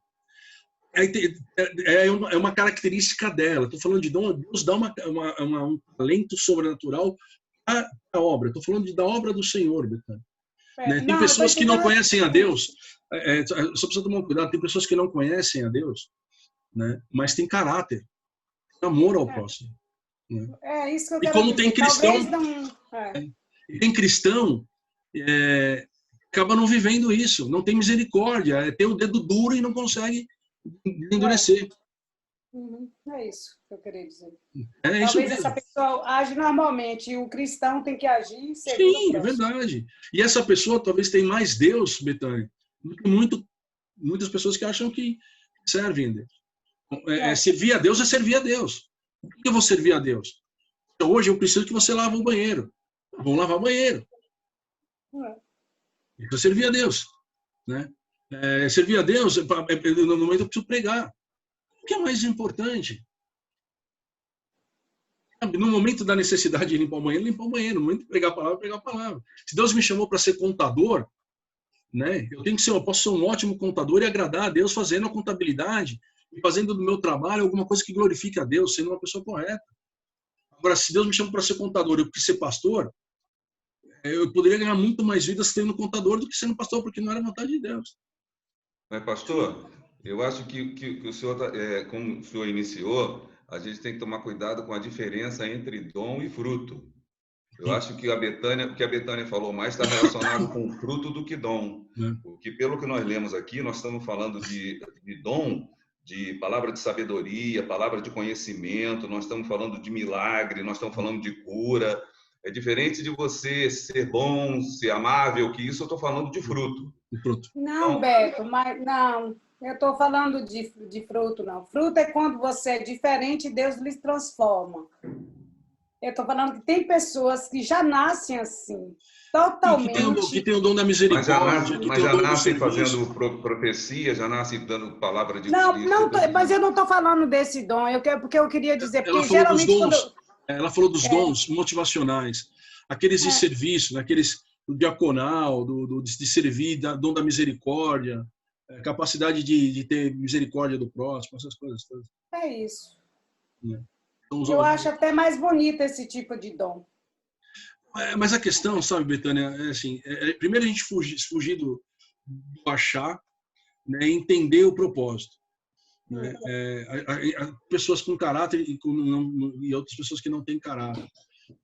é uma característica dela. Estou falando de dom, Deus dá um talento sobrenatural à obra. Estou falando da obra do Senhor, Betânia. Né? Tem pessoas que não conhecem a Deus, só precisa tomar cuidado, tem pessoas que não conhecem a Deus, né? Mas tem caráter, tem amor ao próximo. Né? É isso que eu e quero como dizer. Tem cristão, E tem cristão, acaba não vivendo isso, não tem misericórdia, tem o dedo duro e não consegue endurecer. É isso que eu queria dizer. Talvez essa pessoa age normalmente e o cristão tem que agir segundo o próximo. É verdade. E essa pessoa talvez tenha mais Deus, Betânia, do que muitas pessoas que acham que servem a Deus. Servir a Deus é servir a Deus. Por que eu vou servir a Deus? Hoje eu preciso que você lave o banheiro. Vamos lavar o banheiro. Eu servir a Deus. Né? Servir a Deus, no momento eu preciso pregar. O que é mais importante? No momento da necessidade de limpar o banheiro, limpar o banheiro. No momento de pregar a palavra. Se Deus me chamou para ser contador, né, eu posso ser um ótimo contador e agradar a Deus fazendo a contabilidade e fazendo do meu trabalho alguma coisa que glorifique a Deus, sendo uma pessoa correta. Agora, se Deus me chamou para ser contador e eu quis ser pastor, eu poderia ganhar muito mais vidas sendo contador do que sendo pastor, porque não era vontade de Deus. Mas, pastor, eu acho que o senhor, como o senhor iniciou, a gente tem que tomar cuidado com a diferença entre dom e fruto. Eu acho que o que a Betânia falou mais está relacionado com fruto do que dom. Porque, pelo que nós lemos aqui, nós estamos falando de dom, de palavra de sabedoria, palavra de conhecimento, nós estamos falando de milagre, nós estamos falando de cura. É diferente de você ser bom, ser amável, que isso eu estou falando de fruto. Não, então, Beto, mas não. Eu estou falando de fruto, não. Fruto é quando você é diferente e Deus lhes transforma. Eu estou falando que tem pessoas que já nascem assim, totalmente... Que tem o dom da misericórdia. Mas já nascem fazendo profecia, já nascem dando palavra de... Mas eu não estou falando desse dom, porque eu queria dizer... Porque geralmente ela falou dos dons motivacionais, aqueles de serviço, aqueles do diaconal, de servir, dom da misericórdia, capacidade de ter misericórdia do próximo, essas coisas todas. É isso. Eu acho até mais bonito esse tipo de dom. Mas a questão, sabe, Betânia, é assim, primeiro a gente fugir do achar, né, e entender o propósito. Né? Pessoas com caráter e outras pessoas que não têm caráter.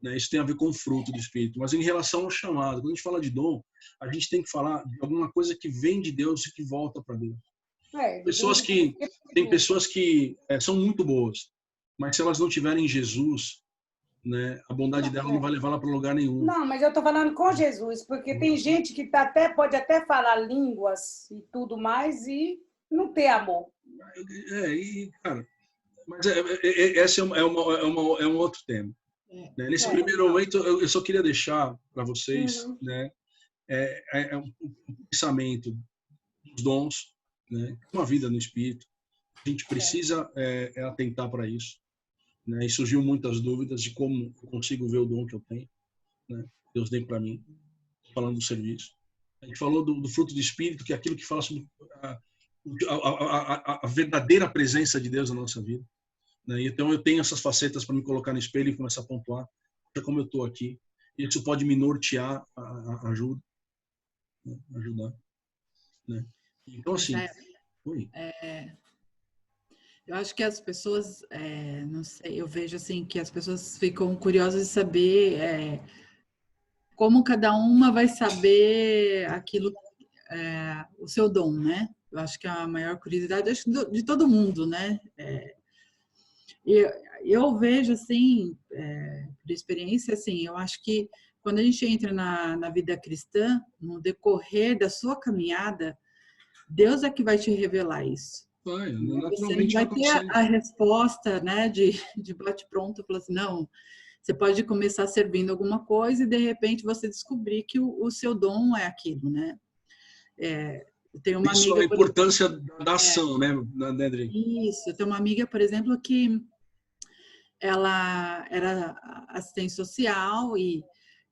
Né? Isso tem a ver com o fruto do Espírito. Mas em relação ao chamado, quando a gente fala de dom, a gente tem que falar de alguma coisa que vem de Deus e que volta para Deus. Tem pessoas que são muito boas, mas se elas não tiverem Jesus, né, a bondade dela não vai levá-la para lugar nenhum. Não, mas eu estou falando com Jesus, porque tem gente que pode até falar línguas e tudo mais e não ter amor. Cara, mas esse é um outro tema. Né? Nesse primeiro momento, eu só queria deixar para vocês, né, um pensamento dos dons, né, uma vida no Espírito. A gente precisa atentar para isso. Né? E surgiu muitas dúvidas de como eu consigo ver o dom que eu tenho. Né? Deus deu para mim, falando do serviço. A gente falou do fruto do Espírito, que é aquilo que fala sobre a verdadeira presença de Deus na nossa vida. Né? Então eu tenho essas facetas para me colocar no espelho e começar a pontuar como eu estou aqui. E isso pode me nortear, ajudar. Né? Então, assim... Eu acho que as pessoas, não sei, eu vejo assim que as pessoas ficam curiosas de saber como cada uma vai saber aquilo, o seu dom, né? Eu acho que a maior curiosidade de todo mundo, né? Eu vejo assim, por experiência, assim, eu acho que quando a gente entra na vida cristã, no decorrer da sua caminhada, Deus é que vai te revelar isso. Você não vai ter a resposta, né, de bate-pronto, falar assim, não, Você pode começar servindo alguma coisa e, de repente, você descobrir que o seu dom é aquilo, né? Eu tenho uma Isso amiga, é a importância da ação, né, André? Isso. Eu tenho uma amiga, por exemplo, que ela era assistente social e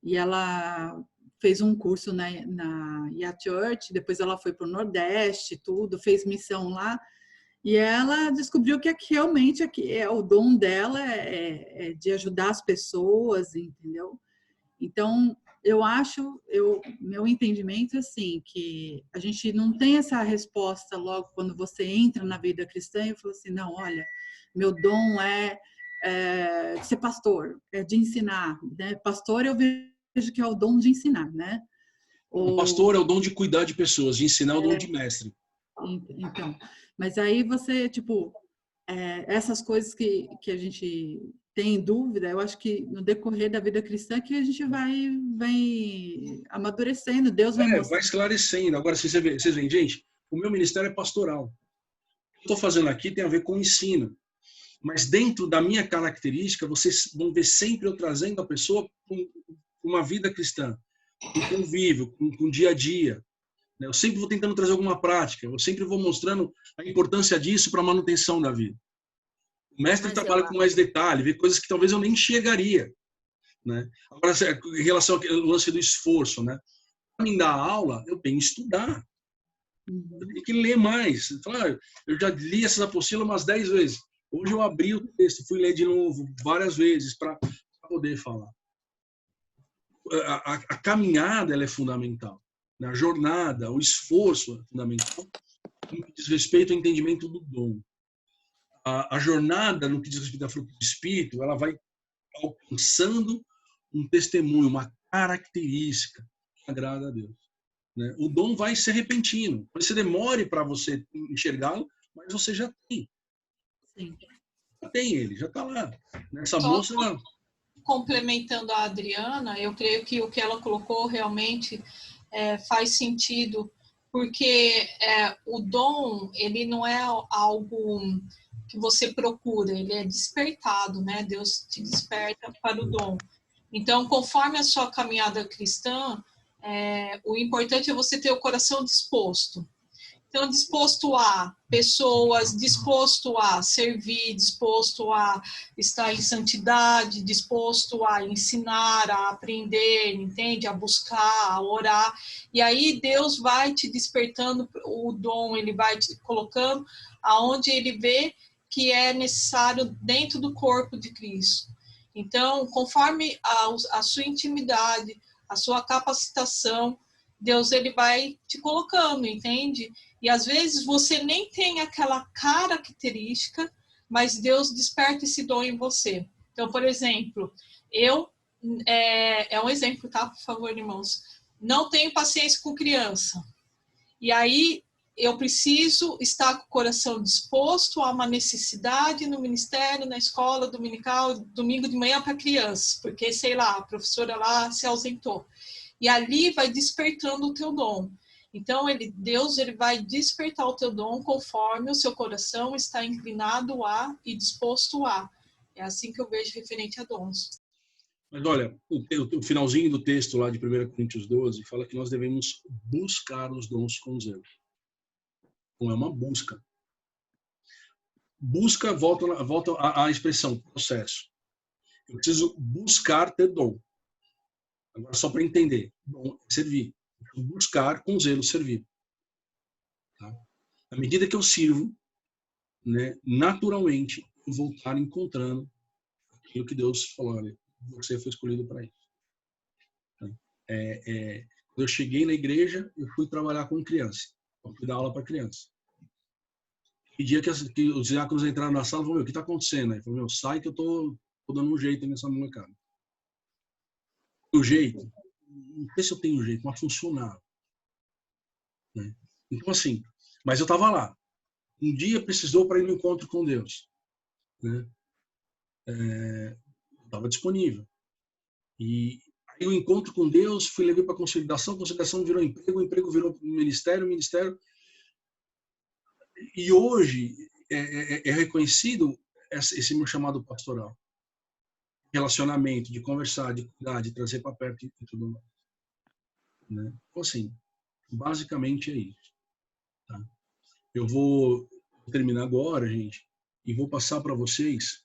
ela fez um curso na IA Church, depois ela foi para o Nordeste, tudo, fez missão lá, e ela descobriu que realmente o dom dela é de ajudar as pessoas, entendeu? Então, meu entendimento é assim, que a gente não tem essa resposta logo quando você entra na vida cristã e fala assim, não, olha, meu dom é de ser pastor, é de ensinar, né? Pastor eu vejo que é o dom de ensinar, né? O pastor é o dom de cuidar de pessoas, de ensinar é o dom de mestre. Então, mas aí você, tipo, essas coisas que a gente tem dúvida, eu acho que no decorrer da vida cristã que a gente vai amadurecendo, Deus vai mostrando. Vai esclarecendo. Agora, vocês veem, gente, o meu ministério é pastoral. O que eu estou fazendo aqui tem a ver com ensino. Mas dentro da minha característica, vocês vão ver sempre eu trazendo a pessoa com uma vida cristã, com convívio, com dia a dia. Eu sempre vou tentando trazer alguma prática, eu sempre vou mostrando a importância disso para a manutenção da vida. O mestre trabalha com mais detalhe, vê coisas que talvez eu nem enxergaria. Né? Agora, em relação ao lance do esforço, né? Para mim dar aula, eu tenho que estudar. Eu tenho que ler mais. Eu já li essas apostilas umas 10 vezes. Hoje eu abri o texto, fui ler de novo várias vezes para poder falar. A caminhada ela é fundamental. A jornada, o esforço é fundamental no que diz respeito ao entendimento do dom. A jornada, no que diz respeito à fruta do Espírito, ela vai alcançando um testemunho, uma característica que agrada a Deus. Né? O dom vai ser repentino. Pode ser demore para você enxergá-lo, mas você já tem. Sim. Já tem ele, já está lá. Essa moça... Complementando a Adriana, eu creio que o que ela colocou realmente faz sentido, porque o dom, ele não é algo que você procura, ele é despertado, né? Deus te desperta para o dom. Então, conforme a sua caminhada cristã, o importante é você ter o coração disposto. Então, disposto a pessoas, disposto a servir, disposto a estar em santidade, disposto a ensinar, a aprender, entende? A buscar, a orar. E aí Deus vai te despertando o dom, ele vai te colocando aonde ele vê que é necessário dentro do corpo de Cristo. Então, conforme a sua intimidade, a sua capacitação, Deus ele vai te colocando, entende? E às vezes você nem tem aquela característica, mas Deus desperta esse dom em você. Então, por exemplo, é um exemplo, tá? Por favor, irmãos. Não tenho paciência com criança. E aí eu preciso estar com o coração disposto a uma necessidade no ministério, na escola dominical, domingo de manhã para crianças, porque, sei lá, a professora lá se ausentou. E ali vai despertando o teu dom. Então, Deus ele vai despertar o teu dom conforme o seu coração está inclinado a e disposto a. É assim que eu vejo referente a dons. Mas olha, o finalzinho do texto lá de 1 Coríntios 12 fala que nós devemos buscar os dons com zelo. Não é uma busca. Busca, volta à expressão, processo. Eu preciso buscar ter dom. Agora, só para entender, dom é servir. Buscar com zelo servir. Tá? À medida que eu sirvo, né, naturalmente, eu vou estar encontrando aquilo que Deus falou, olha, você foi escolhido para isso. Quando eu cheguei na igreja, eu fui trabalhar com criança. Eu fui dar aula para criança. E dia que os diáconos entraram na sala, falaram, o que está acontecendo? Aí falou, sai que eu tô dando um jeito nessa molecada. O jeito, não sei se eu tenho jeito, mas funcionava. Né? Então, assim, mas eu estava lá. Um dia precisou para ir no encontro com Deus. Né? Estava disponível. E aí o encontro com Deus, fui levei para a consolidação virou emprego, o emprego virou ministério, ministério. E hoje é reconhecido esse meu chamado pastoral. relacionamento, de conversar, de cuidar, de trazer para perto e tudo mais. Né? Então, assim, basicamente é isso. Tá? Eu vou terminar agora, gente, e vou passar para vocês